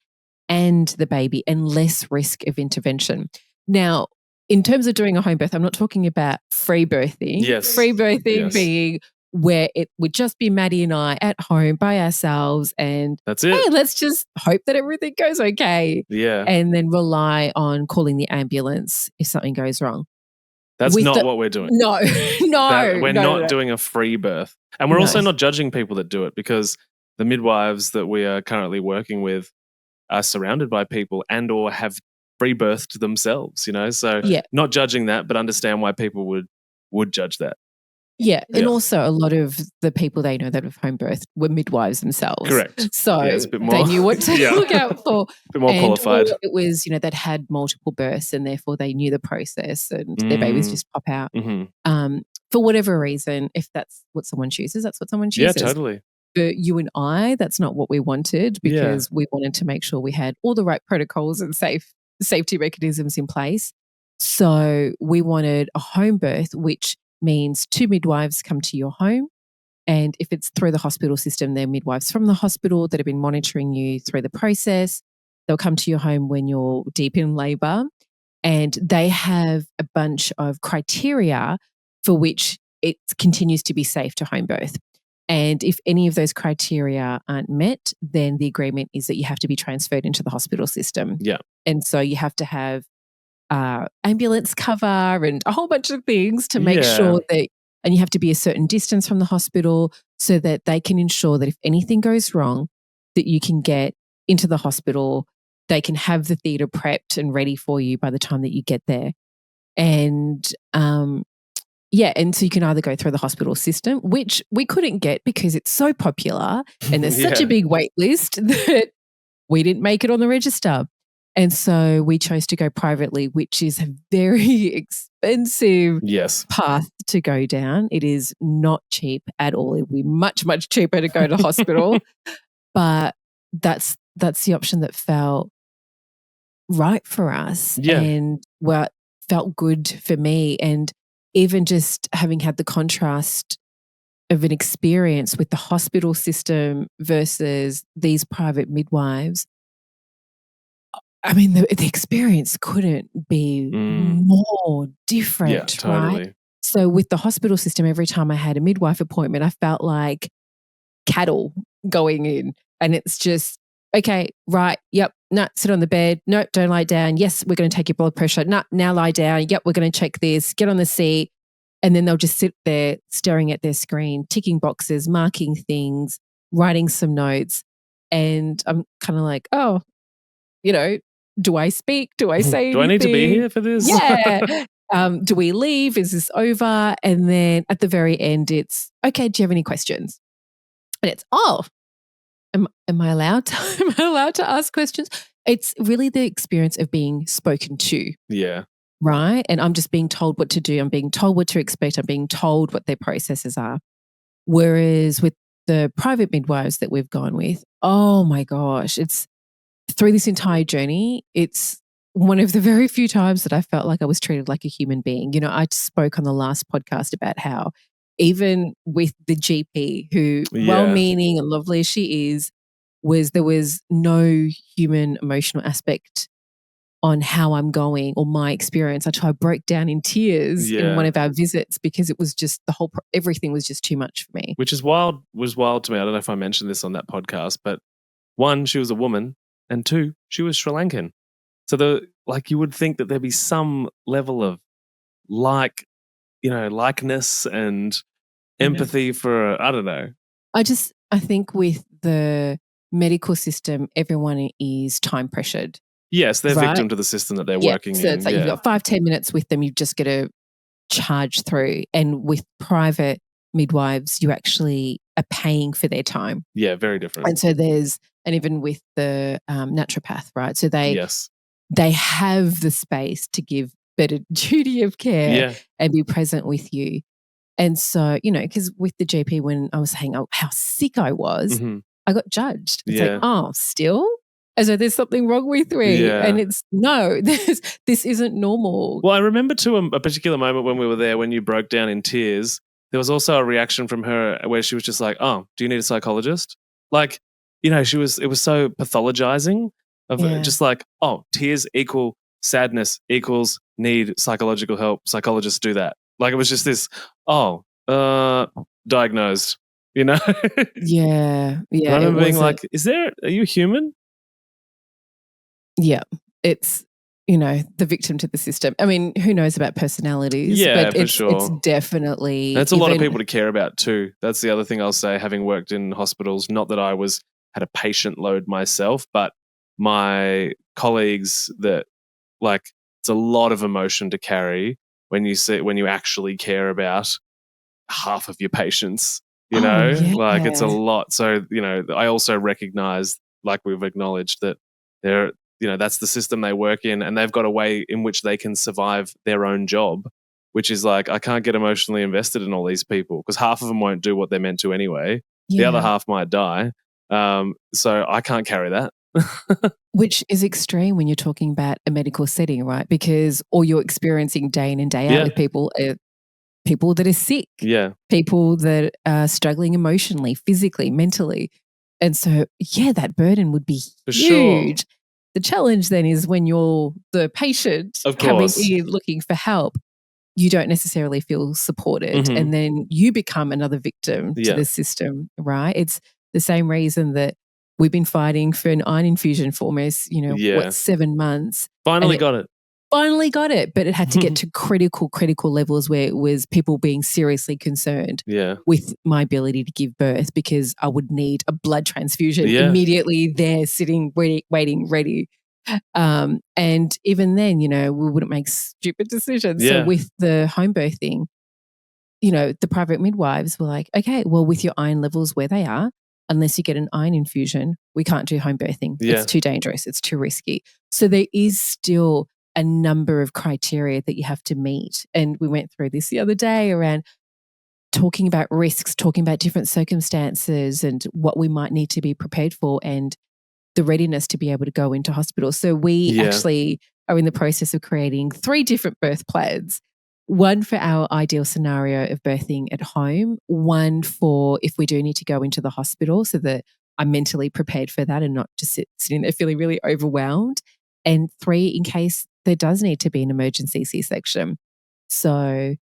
and the baby and less risk of intervention. Now, in terms of doing a home birth, I'm not talking about free birthing. Yes. Free birthing Yes. being where it would just be Maddie and I at home by ourselves and That's it. hey, let's just hope that everything goes okay. Yeah. And then rely on calling the ambulance if something goes wrong. That's not what we're doing. No, We're not doing a free birth. And we're also not judging people that do it, because the midwives that we are currently working with are surrounded by people and or have free birthed themselves, So not judging that, but understand why people would judge that. Yeah. And also a lot of the people they know that have home birthed were midwives themselves. Correct. So it's a bit more, they knew what to look out for. A bit more qualified. Or it was, that had multiple births and therefore they knew the process and their babies just pop out. Mm-hmm. For whatever reason, if that's what someone chooses, that's what someone chooses. Yeah, totally. For you and I, that's not what we wanted, because we wanted to make sure we had all the right protocols and safety mechanisms in place. So we wanted a home birth, which means 2 midwives come to your home. And if it's through the hospital system, they're midwives from the hospital that have been monitoring you through the process. They'll come to your home when you're deep in labor, and they have a bunch of criteria for which it continues to be safe to home birth. And if any of those criteria aren't met, then the agreement is that you have to be transferred into the hospital system. Yeah. And so you have to have ambulance cover and a whole bunch of things to make sure that, and you have to be a certain distance from the hospital so that they can ensure that if anything goes wrong, that you can get into the hospital, they can have the theatre prepped and ready for you by the time that you get there. And and so you can either go through the hospital system, which we couldn't get because it's so popular and there's such a big wait list that we didn't make it on the register. And so we chose to go privately, which is a very expensive path to go down. It is not cheap at all. It would be much, much cheaper to go to hospital. But that's the option that felt right for us and felt good for me. And even just having had the contrast of an experience with the hospital system versus these private midwives, I mean, the experience couldn't be more different, yeah, totally. right? So with the hospital system, every time I had a midwife appointment, I felt like cattle going in. And it's just, okay, right, yep, no, sit on the bed. No, don't lie down. Yes, we're going to take your blood pressure. No, now lie down. Yep, we're going to check this. Get on the seat. And then they'll just sit there staring at their screen, ticking boxes, marking things, writing some notes. And I'm kind of like, oh, do I speak? Do I say Do anything? I need to be here for this? Yeah. Do we leave? Is this over? And then at the very end, it's, okay, do you have any questions? And it's, am I allowed to ask questions? It's really the experience of being spoken to. Yeah. Right? And I'm just being told what to do. I'm being told what to expect. I'm being told what their processes are. Whereas with the private midwives that we've gone with, oh my gosh, it's through this entire journey, it's one of the very few times that I felt like I was treated like a human being. I spoke on the last podcast about how even with the GP, who well-meaning and lovely as she is, there was no human emotional aspect on how I'm going or my experience. I broke down in tears in one of our visits because it was just everything was just too much for me. Which was wild to me. I don't know if I mentioned this on that podcast, but 1, she was a woman, and 2, she was Sri Lankan. So you would think that there'd be some level of likeness and empathy for, I don't know. I think with the medical system, everyone is time pressured. Yes, they're victim to the system that they're working in. So it's like you've got 5-10 minutes with them, you've just got to charge through. And with private midwives, you actually are paying for their time. Yeah, very different. And so and even with the naturopath, right? So they have the space to give better duty of care and be present with you. And so, because with the GP, when I was saying how sick I was, Mhm. I got judged. It's Yeah. like, oh, still? As though there's something wrong with me. Yeah. And it's no, this isn't normal. Well, I remember too a particular moment when we were there when you broke down in tears. There was also a reaction from her where she was just like, "Oh, do you need a psychologist?" Like, it was so pathologizing of Yeah. just like, "Oh, tears equal sadness equals need psychological help. Psychologists do that." Like, it was just this, "Oh, diagnosed," you know? Yeah. And I Yeah. It remember being wasn't. like, are you human? Yeah. It's, the victim to the system. I mean, who knows about personalities, Yeah, but for it's sure. definitely That's a lot of people to care about too. That's the other thing I'll say, having worked in hospitals, not that I had a patient load myself, but my colleagues that like it's a lot of emotion to carry when you actually care about half of your patients, Oh, like it's a yeah. lot. So, I also recognize, like we've acknowledged, that they're, that's the system they work in and they've got a way in which they can survive their own job, which is like, I can't get emotionally invested in all these people because half of them won't do what they're meant to anyway. The other Yeah. half might die. So I can't carry that. Which is extreme when you're talking about a medical setting, right? Because all you're experiencing day in and day out Yeah. with people are people that are sick, Yeah. people that are struggling emotionally, physically, mentally. And so, yeah, that burden would be For sure. huge. The challenge then is when you're the patient Of coming course. in looking for help, you don't necessarily feel supported. Mhm. And then you become another victim to Yeah. the system, right? It's the same reason that we've been fighting for an iron infusion for almost, Yeah. 7 months. Finally got it. Finally got it, but it had to get to critical levels where it was people being seriously concerned Yeah. with my ability to give birth because I would need a blood transfusion Yeah. immediately there, sitting, waiting, ready. And even then, we wouldn't make stupid decisions. So Yeah. with the home birthing, the private midwives were like, okay, well, with your iron levels where they are, unless you get an iron infusion, we can't do home birthing. Yeah. It's too dangerous. It's too risky. So there is still a number of criteria that you have to meet. And we went through this the other day around talking about risks, talking about different circumstances and what we might need to be prepared for and the readiness to be able to go into hospital. So we actually are in the process of creating 3 different birth plans. One for our ideal scenario of birthing at home, one for if we do need to go into the hospital so that I'm mentally prepared for that and not just sitting there feeling really overwhelmed, and 3 in case there does need to be an emergency C-section. So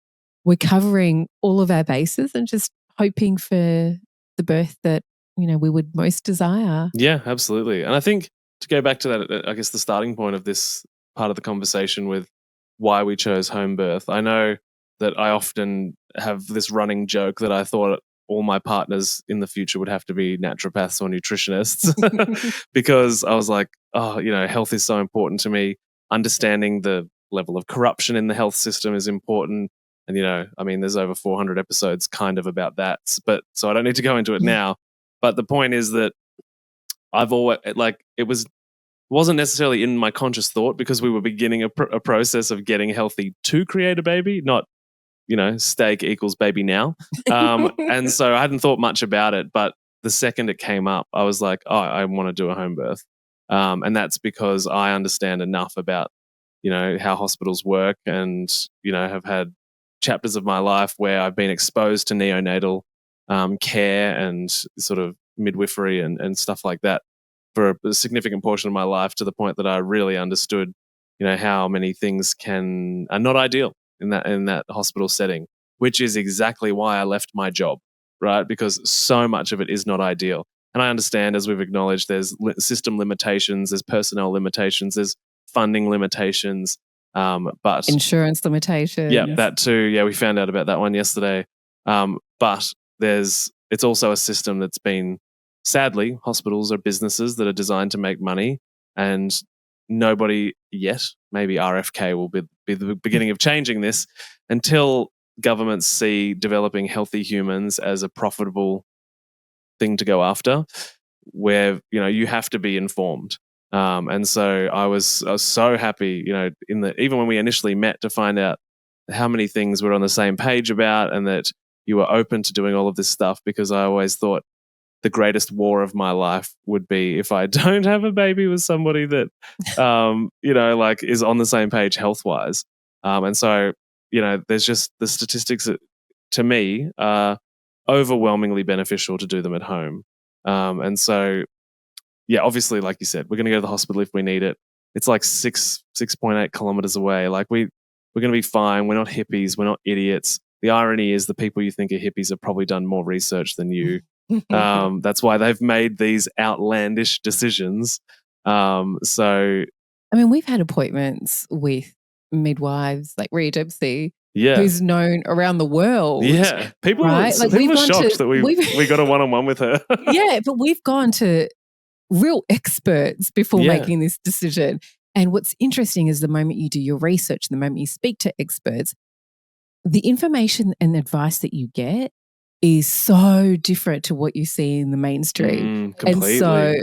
we're covering all of our bases and just hoping for the birth that we would most desire. Yeah, absolutely. And I think to go back to that, I guess the starting point of this part of the conversation with why we chose home birth, I know that I often have this running joke that I thought all my partners in the future would have to be naturopaths or nutritionists because I was like, oh, health is so important to me. Understanding the level of corruption in the health system is important. And, there's over 400 episodes kind of about that. But so I don't need to go into it Yeah. now. But the point is that I've always wasn't necessarily in my conscious thought because we were beginning a process of getting healthy to create a baby, not steak equals baby now. And so I hadn't thought much about it, but the second it came up, I was like, oh, I want to do a home birth, and that's because I understand enough about how hospitals work, and have had chapters of my life where I've been exposed to neonatal care and sort of midwifery and stuff like that for a significant portion of my life, to the point that I really understood, how many things are not ideal in that hospital setting, which is exactly why I left my job, right? Because so much of it is not ideal. And I understand, as we've acknowledged, there's system limitations, there's personnel limitations, there's funding limitations, but Insurance limitations. yeah, that too. Yeah, we found out about that one yesterday. But it's also a system that's been, sadly, hospitals are businesses that are designed to make money, and nobody yet, maybe RFK will be the beginning of changing this, until governments see developing healthy humans as a profitable thing to go after, where you have to be informed. And so I was so happy, even when we initially met, to find out how many things we're on the same page about, and that you were open to doing all of this stuff, because I always thought the greatest war of my life would be if I don't have a baby with somebody that, like is on the same page health-wise. And so, there's just the statistics that, to me, are overwhelmingly beneficial to do them at home. And so, yeah, obviously, like you said, we're going to go to the hospital if we need it. It's like 6.8 kilometers away. Like we're going to be fine. We're not hippies. We're not idiots. The irony is the people you think are hippies have probably done more research than you. That's why they've made these outlandish decisions. So, I mean, we've had appointments with midwives like Rhea Dempsey, yeah, who's known around the world. Yeah, people right? like people were shocked that we got a one-on-one with her. Yeah, but we've gone to real experts before making this decision. And what's interesting is the moment you do your research, the moment you speak to experts, the information and advice that you get is so different to what you see in the mainstream. Completely. And so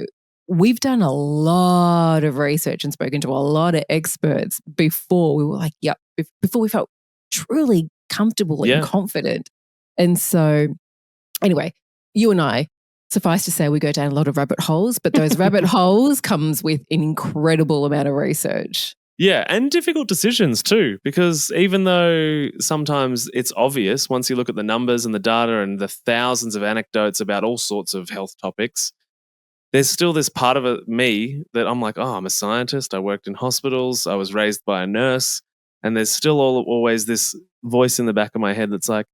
we've done a lot of research and spoken to a lot of experts before we were like, yep, before we felt truly comfortable and confident. And so anyway, you and I, suffice to say, we go down a lot of rabbit holes, but those rabbit holes comes with an incredible amount of research. Yeah, and difficult decisions too, because even though sometimes it's obvious once you look at the numbers and the data and the thousands of anecdotes about all sorts of health topics, there's still this part of me that I'm like, oh, I'm a scientist. I worked in hospitals. I was raised by a nurse. And there's still always this voice in the back of my head that's like,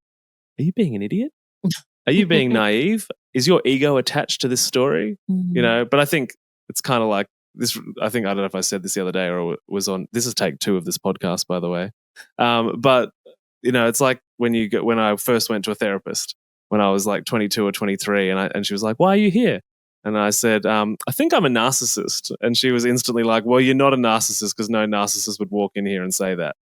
are you being an idiot? Are you being naive? Is your ego attached to this story? But I think it's kind of like this. I don't know if I said this the other day or it was on. This is take 2 of this podcast, by the way. But it's like when I first went to a therapist when I was like 22 or 23, and she was like, "Why are you here?" And I said, "I think I'm a narcissist." And she was instantly like, "Well, you're not a narcissist, because no narcissist would walk in here and say that,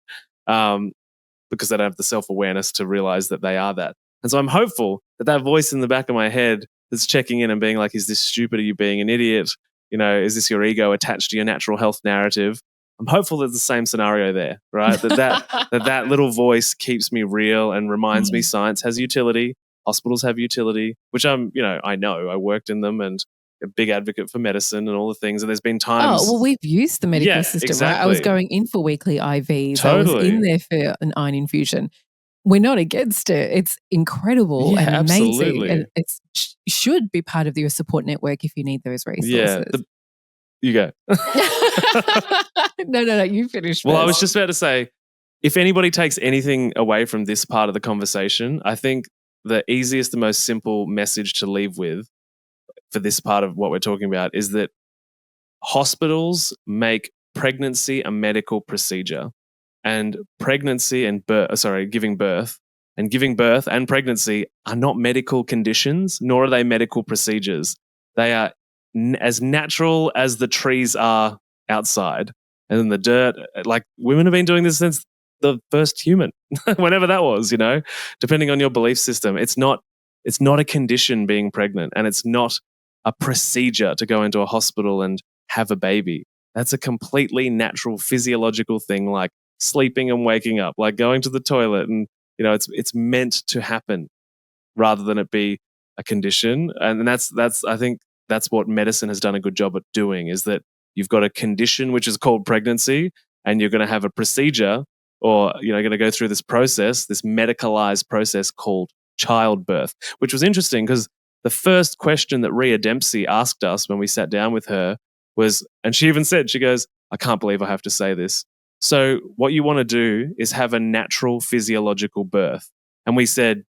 because they don't have the self-awareness to realize that they are that." And so I'm hopeful that voice in the back of my head that's checking in and being like, is this stupid? Are you being an idiot? Is this your ego attached to your natural health narrative? I'm hopeful that the same scenario there, right? that little voice keeps me real and reminds me science has utility. Hospitals have utility, which I know. I worked in them and a big advocate for medicine and all the things. And there's been times. Oh, well, we've used the medical system, exactly. right? I was going in for weekly IVs. Totally. I was in there for an iron infusion. We're not against it. It's incredible and amazing. Absolutely. And it should be part of your support network if you need those resources. Yeah, you go. No, you finish first. Well, I was just about to say, if anybody takes anything away from this part of the conversation, I think the easiest, the most simple message to leave with for this part of what we're talking about is that hospitals make pregnancy a medical procedure. And pregnancy and giving birth and pregnancy are not medical conditions, nor are they medical procedures. They are as natural as the trees are outside and in the dirt. Like, women have been doing this since the first human, whenever that was, depending on your belief system. It's not a condition being pregnant, and it's not a procedure to go into a hospital and have a baby. That's a completely natural physiological thing, like sleeping and waking up, like going to the toilet, and it's meant to happen rather than it be a condition. And that's I think that's what medicine has done a good job at doing, is that you've got a condition which is called pregnancy, and you're going to have a procedure, or going to go through this process, this medicalized process called childbirth, which was interesting because the first question that Rhea Dempsey asked us when we sat down with her was, and she even said, she goes, "I can't believe I have to say this. So what you want to do is have a natural physiological birth." And we said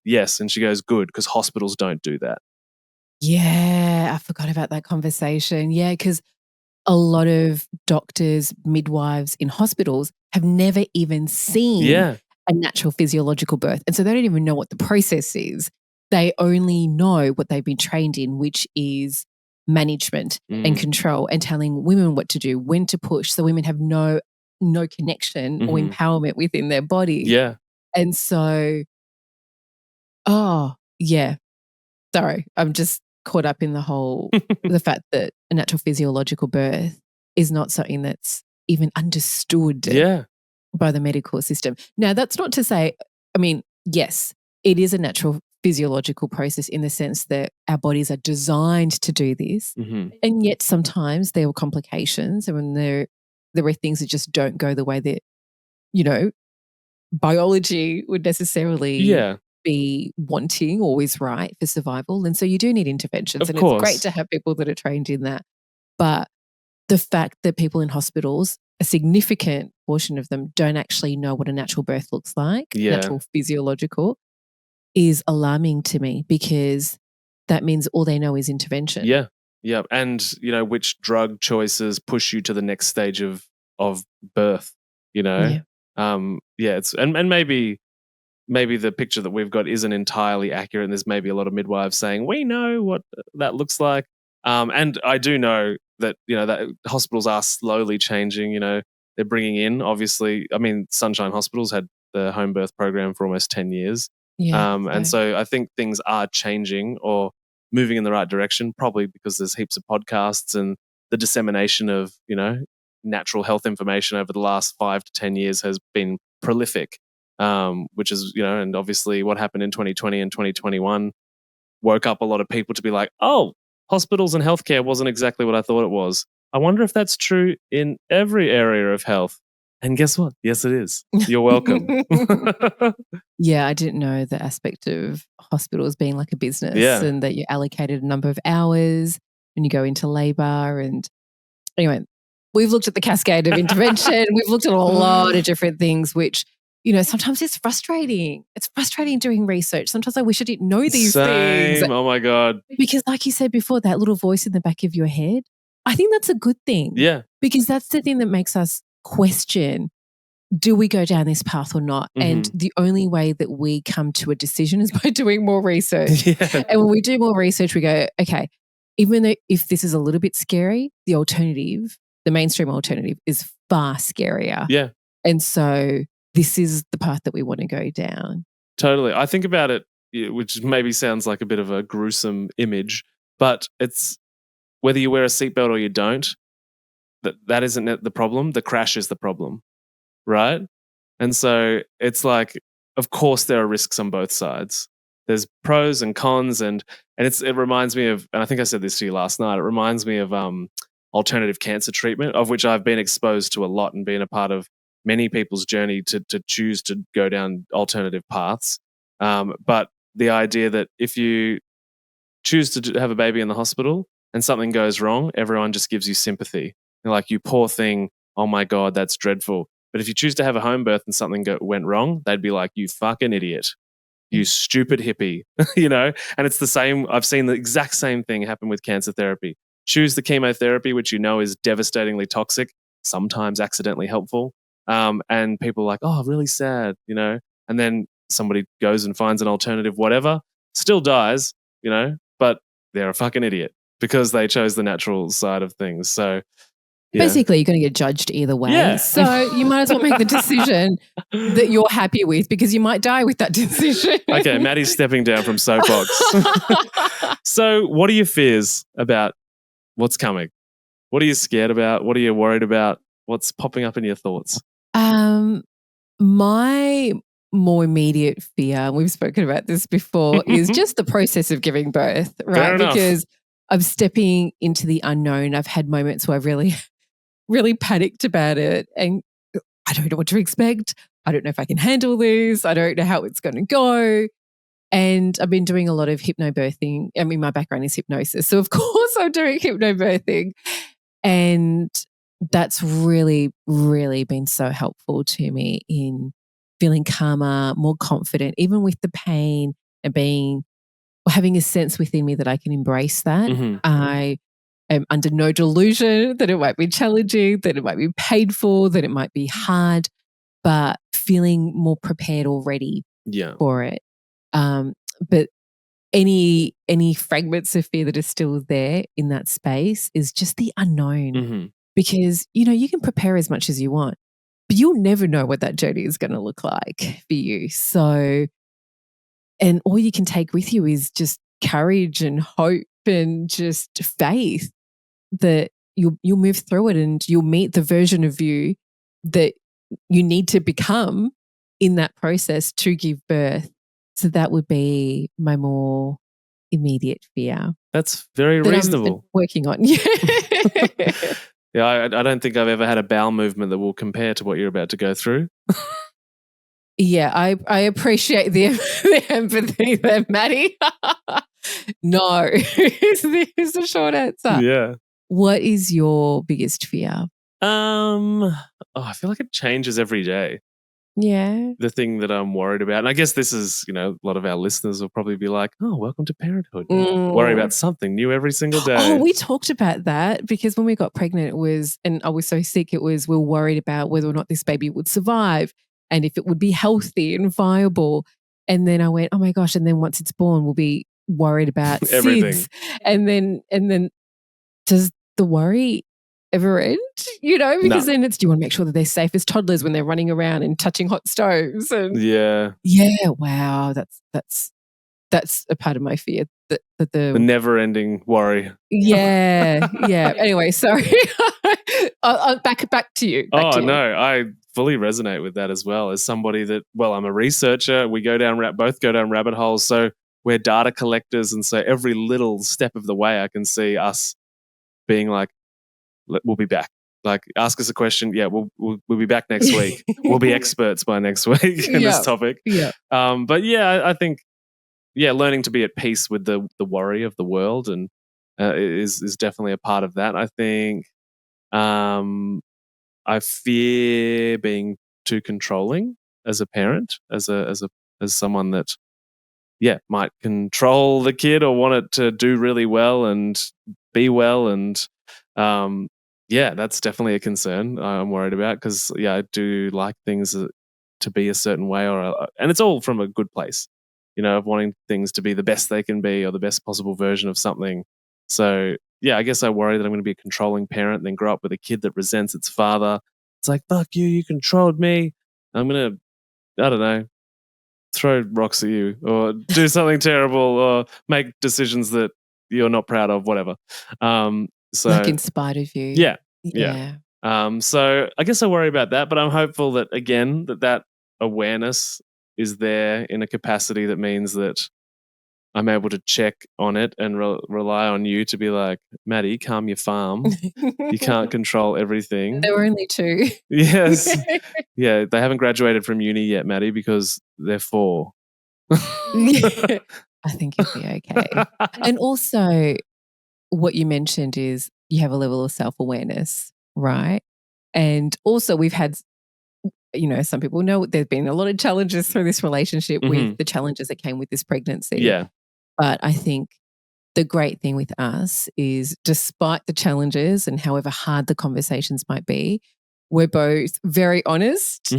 yes. And she goes, "Good, because hospitals don't do that." Yeah, I forgot about that conversation. Yeah, because a lot of doctors, midwives in hospitals have never even seen a natural physiological birth. And so they don't even know what the process is. They only know what they've been trained in, which is management and control, and telling women what to do, when to push. So women have no connection or empowerment within their body. Yeah. And so, sorry, I'm just caught up in the whole, the fact that a natural physiological birth is not something that's even understood by the medical system. Now, that's not to say, I mean, yes, it is a natural physiological process in the sense that our bodies are designed to do this. Mhm. And yet sometimes there are complications and when there are things that just don't go the way that, you know, biology would necessarily Yeah, be wanting or is right for survival. And so you do need interventions. of And it's great course. to have people that are trained in that. But the fact that people in hospitals, a significant portion of them don't actually know what a natural birth looks like, Yeah. natural physiological, is alarming to me because that means all they know is intervention. Yeah. Yeah. And, which drug choices push you to the next stage of birth, you know? Yeah. Yeah, it's and maybe the picture that we've got isn't entirely accurate, and there's maybe a lot of midwives saying, "We know what that looks like." And I do know that, that hospitals are slowly changing, they're bringing in, obviously, I mean, Sunshine Hospitals had the home birth program for almost 10 years. Yeah. And so I think things are changing or moving in the right direction, probably because there's heaps of podcasts and the dissemination of, natural health information over the last 5 to 10 years has been prolific. Which is, and obviously what happened in 2020 and 2021 woke up a lot of people to be like, oh, hospitals and healthcare wasn't exactly what I thought it was. I wonder if that's true in every area of health. And guess what? Yes, it is. You're welcome. Yeah, I didn't know the aspect of hospitals being like a business Yeah. and that you're allocated a number of hours when you go into labor. And anyway, we've looked at the cascade of intervention. We've looked at a lot of different things, which, sometimes it's frustrating. It's frustrating doing research. Sometimes I wish I didn't know these things. Same. Oh my God. Because like you said before, that little voice in the back of your head, I think that's a good thing. Yeah. Because that's the thing that makes us question, do we go down this path or not? And the only way that we come to a decision is by doing more research. Yeah. And when we do more research, we go, okay, even though if this is a little bit scary, the alternative, the mainstream alternative is far scarier. Yeah. And so this is the path that we want to go down. Totally. I think about it, which maybe sounds like a bit of a gruesome image, but it's whether you wear a seatbelt or you don't, that isn't the problem. The crash is the problem, right? And so it's like, of course, there are risks on both sides. There's pros and cons, and it reminds me of, and I think I said this to you last night. It reminds me of alternative cancer treatment, of which I've been exposed to a lot and been a part of many people's journey to choose to go down alternative paths. But the idea that if you choose to have a baby in the hospital and something goes wrong, everyone just gives you sympathy. They're like, you poor thing. Oh my God, that's dreadful. But if you choose to have a home birth and something went wrong, they'd be like, you fucking idiot. You stupid hippie, And it's the same. I've seen the exact same thing happen with cancer therapy. Choose the chemotherapy, which is devastatingly toxic, sometimes accidentally helpful. And people are like, oh, really sad, And then somebody goes and finds an alternative, whatever, still dies, but they're a fucking idiot because they chose the natural side of things. So, yeah. Basically, you're going to get judged either way. Yeah. So you might as well make the decision that you're happy with because you might die with that decision. Okay, Maddie's stepping down from soapbox. So what are your fears about what's coming? What are you scared about? What are you worried about? What's popping up in your thoughts? My more immediate fear, and we've spoken about this before, is just the process of giving birth, right? Fair enough. Because I'm stepping into the unknown. I've had moments where I've really, really panicked about it and I don't know what to expect. I don't know if I can handle this. I don't know how it's going to go. And I've been doing a lot of hypnobirthing. I mean, my background is hypnosis. So, of course, I'm doing hypnobirthing. And that's really, really been so helpful to me in feeling calmer, more confident, even with the pain and having a sense within me that I can embrace that. I am under no delusion that it might be challenging, that it might be painful, that it might be hard, but feeling more prepared already for it. But any fragments of fear that are still there in that space is just the unknown. Because, you can prepare as much as you want, but you'll never know what that journey is going to look like for you. So, and all you can take with you is just courage and hope and just faith that you'll move through it and you'll meet the version of you that you need to become in that process to give birth. So that would be my more immediate fear That's very that I'm reasonable. working on. Yeah, I don't think I've ever had a bowel movement that will compare to what you're about to go through. Yeah, I appreciate the empathy there, Maddie. No, is the short answer. Yeah. What is your biggest fear? I feel like it changes every day. Yeah. The thing that I'm worried about, and I guess this is, a lot of our listeners will probably be like, "Oh, welcome to Parenthood." Worry about something new every single day. Oh, we talked about that because when we got pregnant, and I was so sick, we were worried about whether or not this baby would survive and if it would be healthy and viable. And then I went, oh my gosh! And then once it's born, we'll be worried about Everything. SIDS. And then does the worry ever end? Because then it's, do you want to make sure that they're safe as toddlers when they're running around and touching hot stoves? And Yeah. Wow, that's a part of my fear that The never-ending worry. Yeah. Anyway, sorry. Back to you. No, I fully resonate with that as well. As somebody that, I'm a researcher. We both go down rabbit holes. So we're data collectors, and so every little step of the way, I can see us being like, "We'll be back." Like, ask us a question. Yeah, we'll be back next week. We'll be experts by next week in this topic. Yeah. But yeah, I think, learning to be at peace with the worry of the world and is definitely a part of that. I think I fear being too controlling as a parent, as someone that might control the kid or want it to do really well and be well, and that's definitely a concern I'm worried about, because I do like things to be a certain way, and it's all from a good place, of wanting things to be the best they can be or the best possible version of something. So I guess I worry that I'm going to be a controlling parent and then grow up with a kid that resents its father. It's like, fuck you, you controlled me. I'm going to, I don't know, throw rocks at you or do something terrible or make decisions that you're not proud of, whatever. So like in spite of you. Yeah. So I guess I worry about that, but I'm hopeful that, again, that awareness is there in a capacity that means that I'm able to check on it and rely on you to be like, Maddie, calm your farm. You can't control everything. There were only two. Yes. Yeah, they haven't graduated from uni yet, Maddie, because they're 4. I think you'll be okay. And also, what you mentioned is you have a level of self-awareness, right? And also we've had, some people know there's been a lot of challenges through this relationship with the challenges that came with this pregnancy. Yeah. But I think the great thing with us is, despite the challenges and however hard the conversations might be, we're both very honest.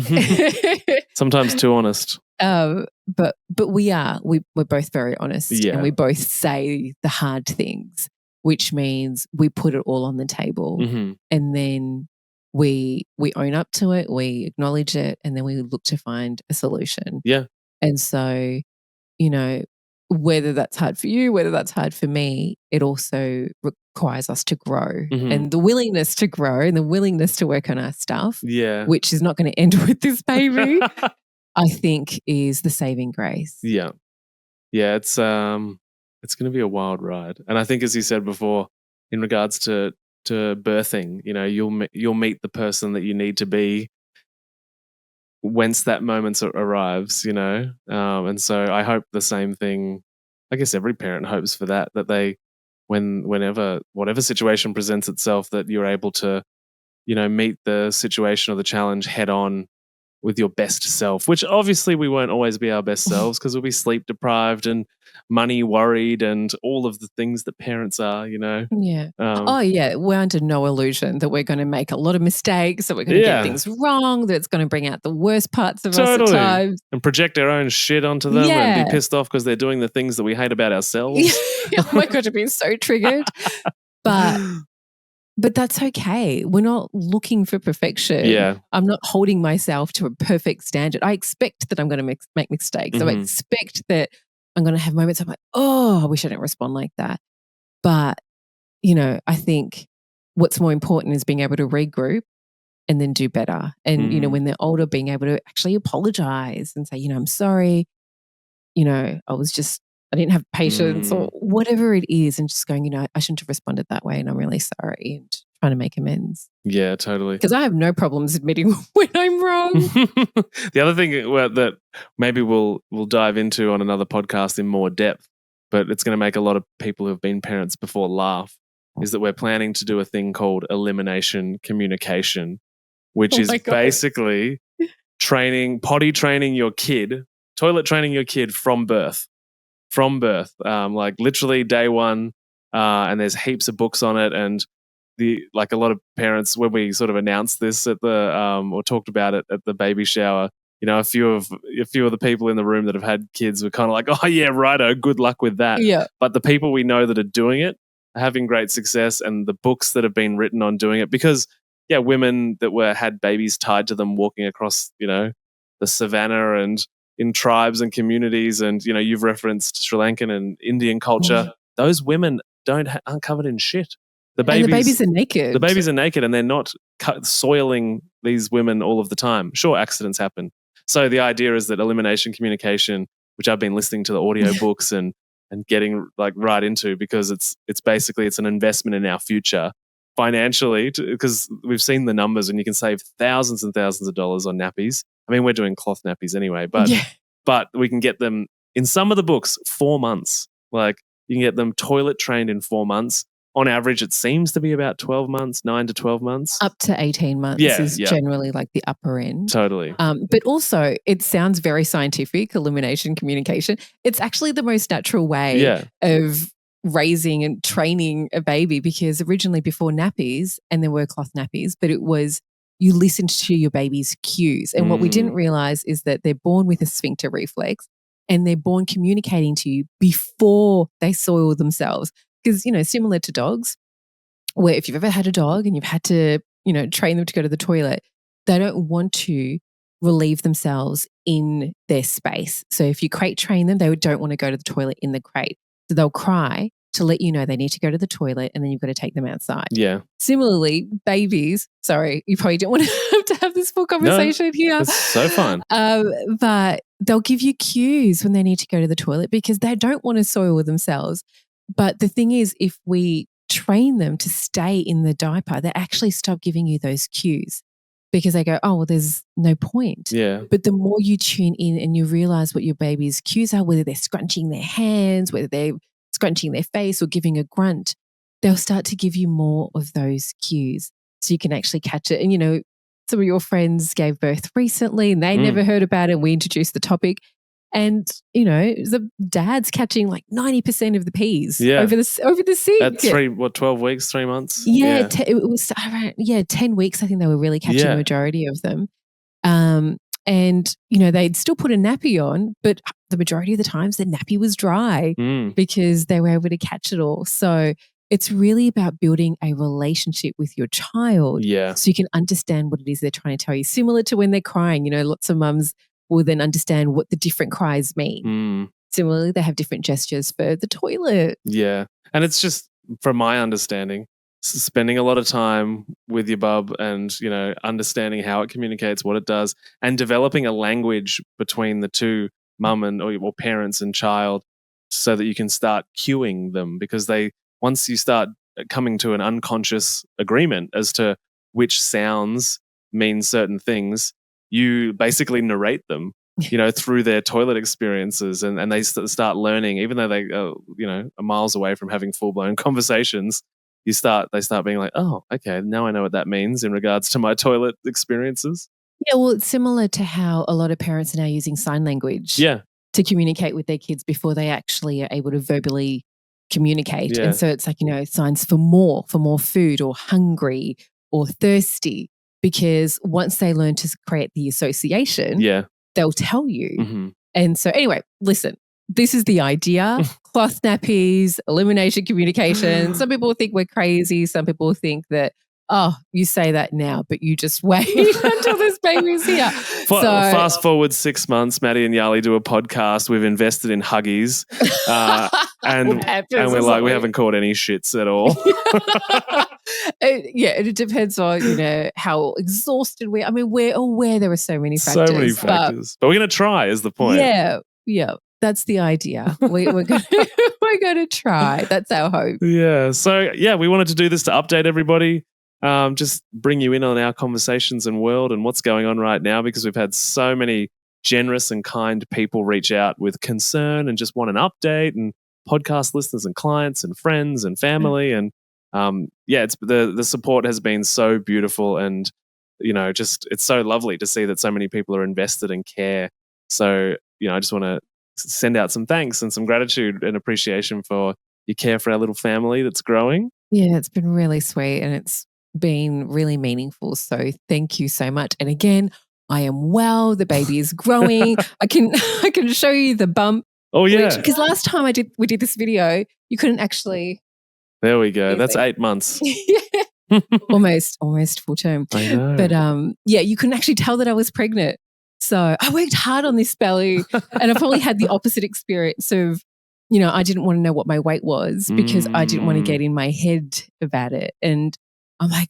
Sometimes too honest. But we're both very honest, Yeah. and we both say the hard things, which means we put it all on the table, and then we own up to it, we acknowledge it, and then we look to find a solution. Yeah. And so, whether that's hard for you, whether that's hard for me, it also requires us to grow, and the willingness to grow and the willingness to work on our stuff, which is not going to end with this baby, I think is the saving grace. Yeah. Yeah, it's going to be a wild ride. And I think, as you said before, in regards to birthing, you'll meet the person that you need to be once that moment arrives, and so I hope the same thing. I guess every parent hopes for that they, whenever whatever situation presents itself, that you're able to, meet the situation or the challenge head on with your best self, which obviously we won't always be our best selves, because we'll be sleep deprived and money worried and all of the things that parents are, Yeah. We're under no illusion that we're going to make a lot of mistakes, that we're going to get things wrong, that it's going to bring out the worst parts of us at times. And project our own shit onto them and be pissed off because they're doing the things that we hate about ourselves. Oh my God, I've been so triggered. But that's okay. We're not looking for perfection. Yeah. I'm not holding myself to a perfect standard. I expect that I'm going to make mistakes. I expect that I'm going to have moments I'm like, oh, I wish I didn't respond like that. But, I think what's more important is being able to regroup and then do better. And, when they're older, being able to actually apologize and say, I'm sorry. I didn't have patience or whatever it is, and just going, I shouldn't have responded that way and I'm really sorry, and trying to make amends. Yeah, totally. Because I have no problems admitting when I'm wrong. The other thing that maybe we'll dive into on another podcast in more depth, but it's going to make a lot of people who've been parents before laugh, is that we're planning to do a thing called elimination communication, which is basically potty training your kid, toilet training your kid from birth. Like literally day one, and there's heaps of books on it. And a lot of parents, when we sort of announced this at the or talked about it at the baby shower, a few of the people in the room that have had kids were kind of like, oh yeah, righto, good luck with that. Yeah. But the people we know that are doing it are having great success, and the books that have been written on doing it, because women that had babies tied to them walking across, the savannah and in tribes and communities, and you've referenced Sri Lankan and Indian culture. Those women aren't covered in shit. The babies are naked. The babies are naked, and they're not soiling these women all of the time. Sure, accidents happen. So the idea is that elimination communication, which I've been listening to the audio books and getting like right into, because it's basically an investment in our future financially, because we've seen the numbers and you can save thousands and thousands of dollars on nappies. I mean, we're doing cloth nappies anyway, but we can get them in some of the books 4 months. Like you can get them toilet trained in 4 months. On average, it seems to be about 12 months, 9 to 12 months. Up to 18 months is generally like the upper end. Totally. But also, it sounds very scientific, elimination communication. It's actually the most natural way of raising and training a baby, because originally before nappies, and there were cloth nappies, but it was you listened to your baby's cues. And what we didn't realize is that they're born with a sphincter reflex, and they're born communicating to you before they soil themselves. Because, similar to dogs, where if you've ever had a dog and you've had to, train them to go to the toilet, they don't want to relieve themselves in their space. So if you crate train them, they don't want to go to the toilet in the crate. So they'll cry to let you know they need to go to the toilet, and then you've got to take them outside. Yeah. Similarly, babies, sorry, you probably don't want to have this full conversation here. It's so fun. But they'll give you cues when they need to go to the toilet, because they don't want to soil themselves. But the thing is, if we train them to stay in the diaper, they actually stop giving you those cues, because they go, oh, well, there's no point. Yeah. But the more you tune in and you realize what your baby's cues are, whether they're scrunching their hands, whether they're scrunching their face or giving a grunt, they'll start to give you more of those cues, so you can actually catch it. And, some of your friends gave birth recently and they never heard about it. We introduced the topic. And, the dad's catching like 90% of the peas over the sink. At 12 weeks, 3 months? Yeah. It was around, 10 weeks. I think they were really catching the majority of them. And, they'd still put a nappy on, but the majority of the times the nappy was dry because they were able to catch it all. So it's really about building a relationship with your child so you can understand what it is they're trying to tell you. Similar to when they're crying, lots of mums will then understand what the different cries mean. Similarly, they have different gestures for the toilet. Yeah. And it's just, from my understanding, spending a lot of time with your bub and, understanding how it communicates, what it does, and developing a language between the two, mum and or parents and child, so that you can start cueing them, because once you start coming to an unconscious agreement as to which sounds mean certain things, you basically narrate them, through their toilet experiences, and they start learning, even though they are miles away from having full-blown conversations. They start being like, oh, okay, now I know what that means in regards to my toilet experiences. Yeah, well, it's similar to how a lot of parents are now using sign language to communicate with their kids before they actually are able to verbally communicate. And so it's like, signs for more food, or hungry or thirsty, because once they learn to create the association, they'll tell you. And so anyway, listen, this is the idea. Cloth nappies, elimination communication. Some people think we're crazy. Some people think that, oh, you say that now, but you just wait until this baby's here. Fast forward 6 months, Maddie and Yali do a podcast. We've invested in Huggies. And we're like, we haven't caught any shits at all. It depends on, how exhausted we are. I mean, we're aware there are so many factors. But we're going to try, is the point. Yeah. that's the idea. We're going we're going to try. That's our hope. Yeah. So, yeah, we wanted to do this to update everybody, just bring you in on our conversations and world and what's going on right now, because we've had so many generous and kind people reach out with concern and just want an update, and podcast listeners and clients and friends and family. And it's the support has been so beautiful, and just it's so lovely to see that so many people are invested and care. So, I just want to send out some thanks and some gratitude and appreciation for your care for our little family that's growing. Yeah, it's been really sweet and it's been really meaningful. So thank you so much. And again, I am well. The baby is growing. I can show you the bump. Oh yeah, because last time we did this video, you couldn't actually. There we go. That's 8 months. Yeah. almost full term. I know. But you couldn't actually tell that I was pregnant. So I worked hard on this belly, and I probably had the opposite experience of, I didn't want to know what my weight was because I didn't want to get in my head about it. And I'm like,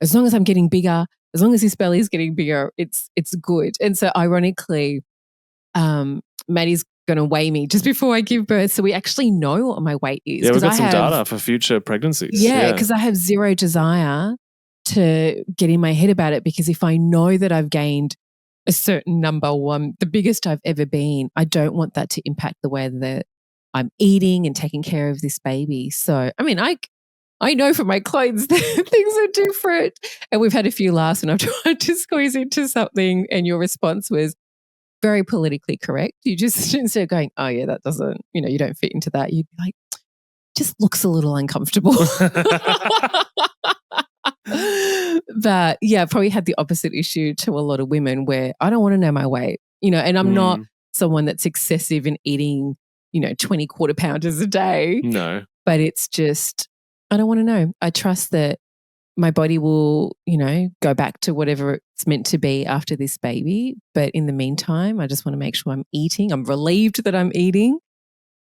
as long as I'm getting bigger, as long as this belly is getting bigger, it's good. And so ironically, Maddie's going to weigh me just before I give birth. So we actually know what my weight is. Yeah, we've got some data for future pregnancies. Yeah, because I have zero desire to get in my head about it, because if I know that I've gained a certain number, the biggest I've ever been, I don't want that to impact the way that I'm eating and taking care of this baby. So, I mean, I know from my clothes that things are different. And we've had a few laughs when I've tried to squeeze into something and your response was very politically correct. You just, instead of going, oh yeah, that doesn't, you don't fit into that, you'd be like, just looks a little uncomfortable. But yeah, probably had the opposite issue to a lot of women where I don't want to know my weight, and I'm not someone that's excessive in eating, 20 quarter pounders a day. No. But it's just, I don't want to know. I trust that my body will, go back to whatever it's meant to be after this baby. But in the meantime, I just want to make sure I'm eating. I'm relieved that I'm eating.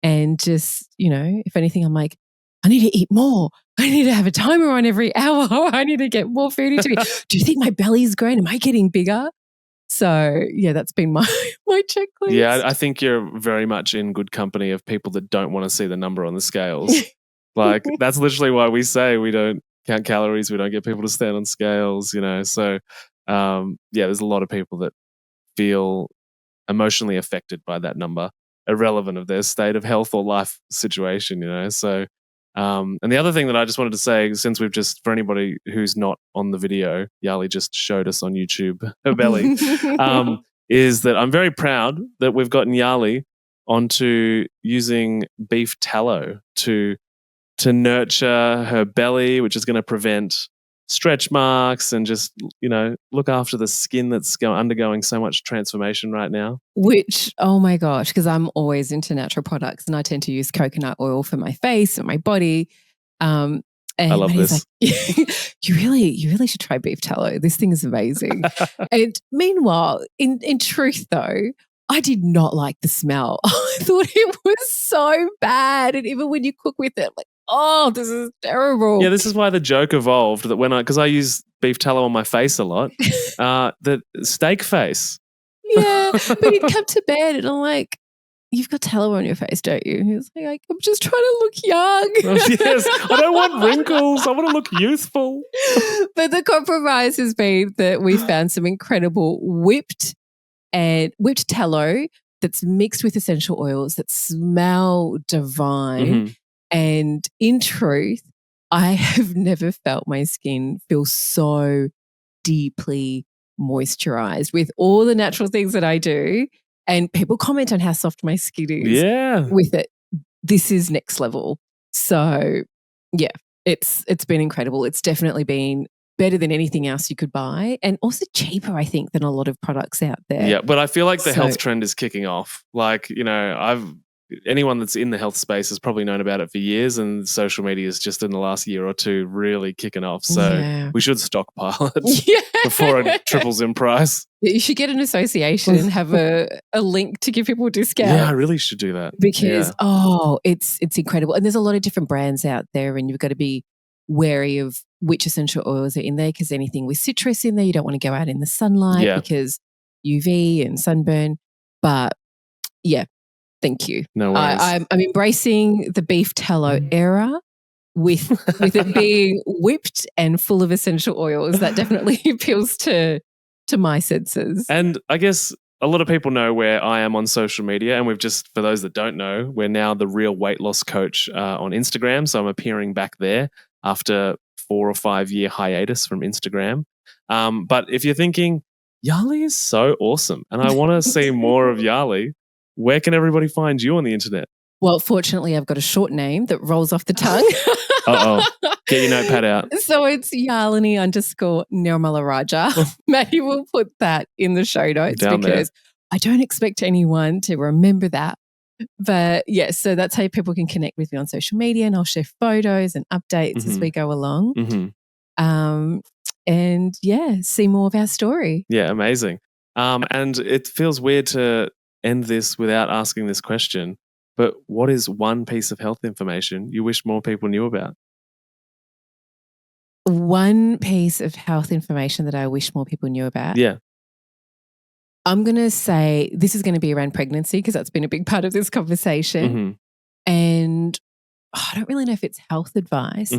And just, if anything, I'm like, I need to eat more. I need to have a timer on every hour. I need to get more food into me. Do you think my belly's grown? Am I getting bigger? So, yeah, that's been my checklist. Yeah, I think you're very much in good company of people that don't want to see the number on the scales. Like, that's literally why we say we don't count calories. We don't get people to stand on scales, So, there's a lot of people that feel emotionally affected by that number, irrelevant of their state of health or life situation, So, and the other thing that I just wanted to say, since we've just, for anybody who's not on the video, Yali just showed us on YouTube her belly, is that I'm very proud that we've gotten Yali onto using beef tallow to nurture her belly, which is going to prevent stretch marks and just, look after the skin that's undergoing so much transformation right now. Which, oh my gosh, because I'm always into natural products and I tend to use coconut oil for my face and my body. And I love this. Like, you really should try beef tallow. This thing is amazing. And meanwhile, in truth though, I did not like the smell. I thought it was so bad. And even when you cook with it, like, oh, this is terrible. Yeah, this is why the joke evolved that because I use beef tallow on my face a lot, the steak face. Yeah, but he'd come to bed and I'm like, you've got tallow on your face, don't you? He was like, I'm just trying to look young. Oh, yes, I don't want wrinkles. I want to look youthful. But the compromise has been that we found some incredible whipped tallow that's mixed with essential oils that smell divine. Mm-hmm. And in truth, I have never felt my skin feel so deeply moisturized with all the natural things that I do. And people comment on how soft my skin is with it. This is next level. So, yeah, it's been incredible. It's definitely been better than anything else you could buy, and also cheaper, I think, than a lot of products out there. Yeah, but I feel like the health trend is kicking off. Like, anyone that's in the health space has probably known about it for years, and social media is just in the last year or two really kicking off. So we should stockpile it before it triples in price. You should get an association and have a link to give people a discount. Yeah, I really should do that. Because, it's incredible. And there's a lot of different brands out there, and you've got to be wary of which essential oils are in there, because anything with citrus in there, you don't want to go out in the sunlight because UV and sunburn. But yeah, Thank you. No worries. I'm embracing the beef tallow era with it being whipped and full of essential oils. That definitely appeals to my senses. And I guess a lot of people know where I am on social media, and for those that don't know, we're now the Real Weight Loss Coach on Instagram. So I'm appearing back there after 4 or 5 year hiatus from Instagram. But if you're thinking, Yali is so awesome and I want to see more of Yali, where can everybody find you on the internet? Well, fortunately, I've got a short name that rolls off the tongue. Uh-oh. Get your notepad out. So it's Yalini_Nirmala Raja. Maddie will put that in the show notes because I don't expect anyone to remember that. But yes, so that's how people can connect with me on social media, and I'll share photos and updates as we go along. And yeah, see more of our story. Yeah, amazing. And it feels weird to end this without asking this question, but what is one piece of health information you wish more people knew about? One piece of health information that I wish more people knew about? Yeah. I'm going to say this is going to be around pregnancy because that's been a big part of this conversation. And I don't really know if it's health advice,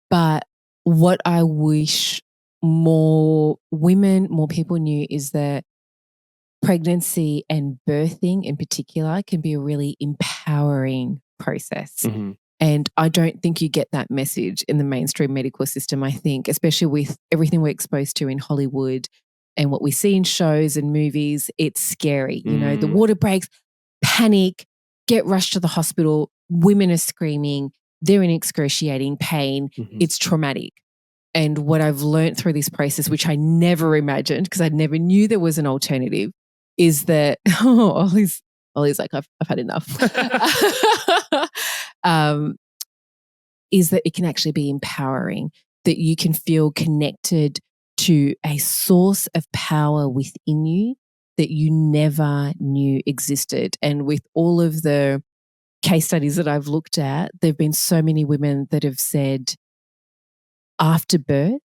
but what I wish more women, more people knew is that pregnancy and birthing in particular can be a really empowering process. And I don't think you get that message in the mainstream medical system, I think, especially with everything we're exposed to in Hollywood and what we see in shows and movies. It's scary. You know, the water breaks, panic, get rushed to the hospital. Women are screaming. They're in excruciating pain. It's traumatic. And what I've learned through this process, which I never imagined because I never knew there was an alternative, is that, Ollie's like, I've had enough. Is that it can actually be empowering, that you can feel connected to a source of power within you that you never knew existed. And with all of the case studies that I've looked at, there have been so many women that have said after birth,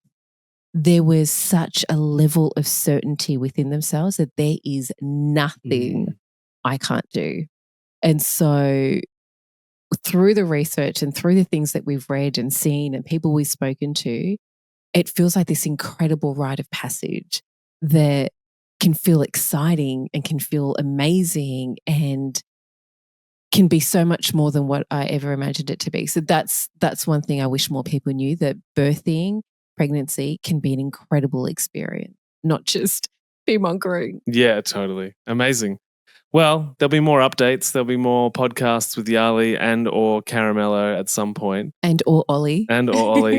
there was such a level of certainty within themselves that there is nothing I can't do. And so through the research and through the things that we've read and seen and people we've spoken to, it feels like this incredible rite of passage that can feel exciting and can feel amazing and can be so much more than what I ever imagined it to be. So that's one thing I wish more people knew, that birthing, pregnancy can be an incredible experience, not just fear-mongering. Yeah, totally. Amazing. Well, there'll be more updates. There'll be more podcasts with Yali and or Caramello at some point. And or Ollie.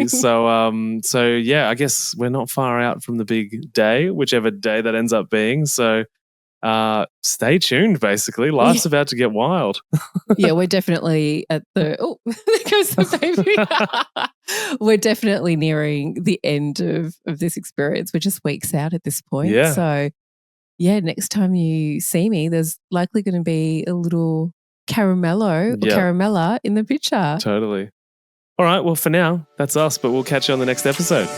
So yeah, I guess we're not far out from the big day, whichever day that ends up being. So stay tuned, basically. Life's about to get wild. Yeah, we're definitely at the... Oh, there goes the baby. We're definitely nearing the end of this experience. We're just weeks out at this point. Yeah. So... yeah, next time you see me, there's likely going to be a little Caramello or Caramella in the picture. Totally. All right, well, for now, that's us, but we'll catch you on the next episode.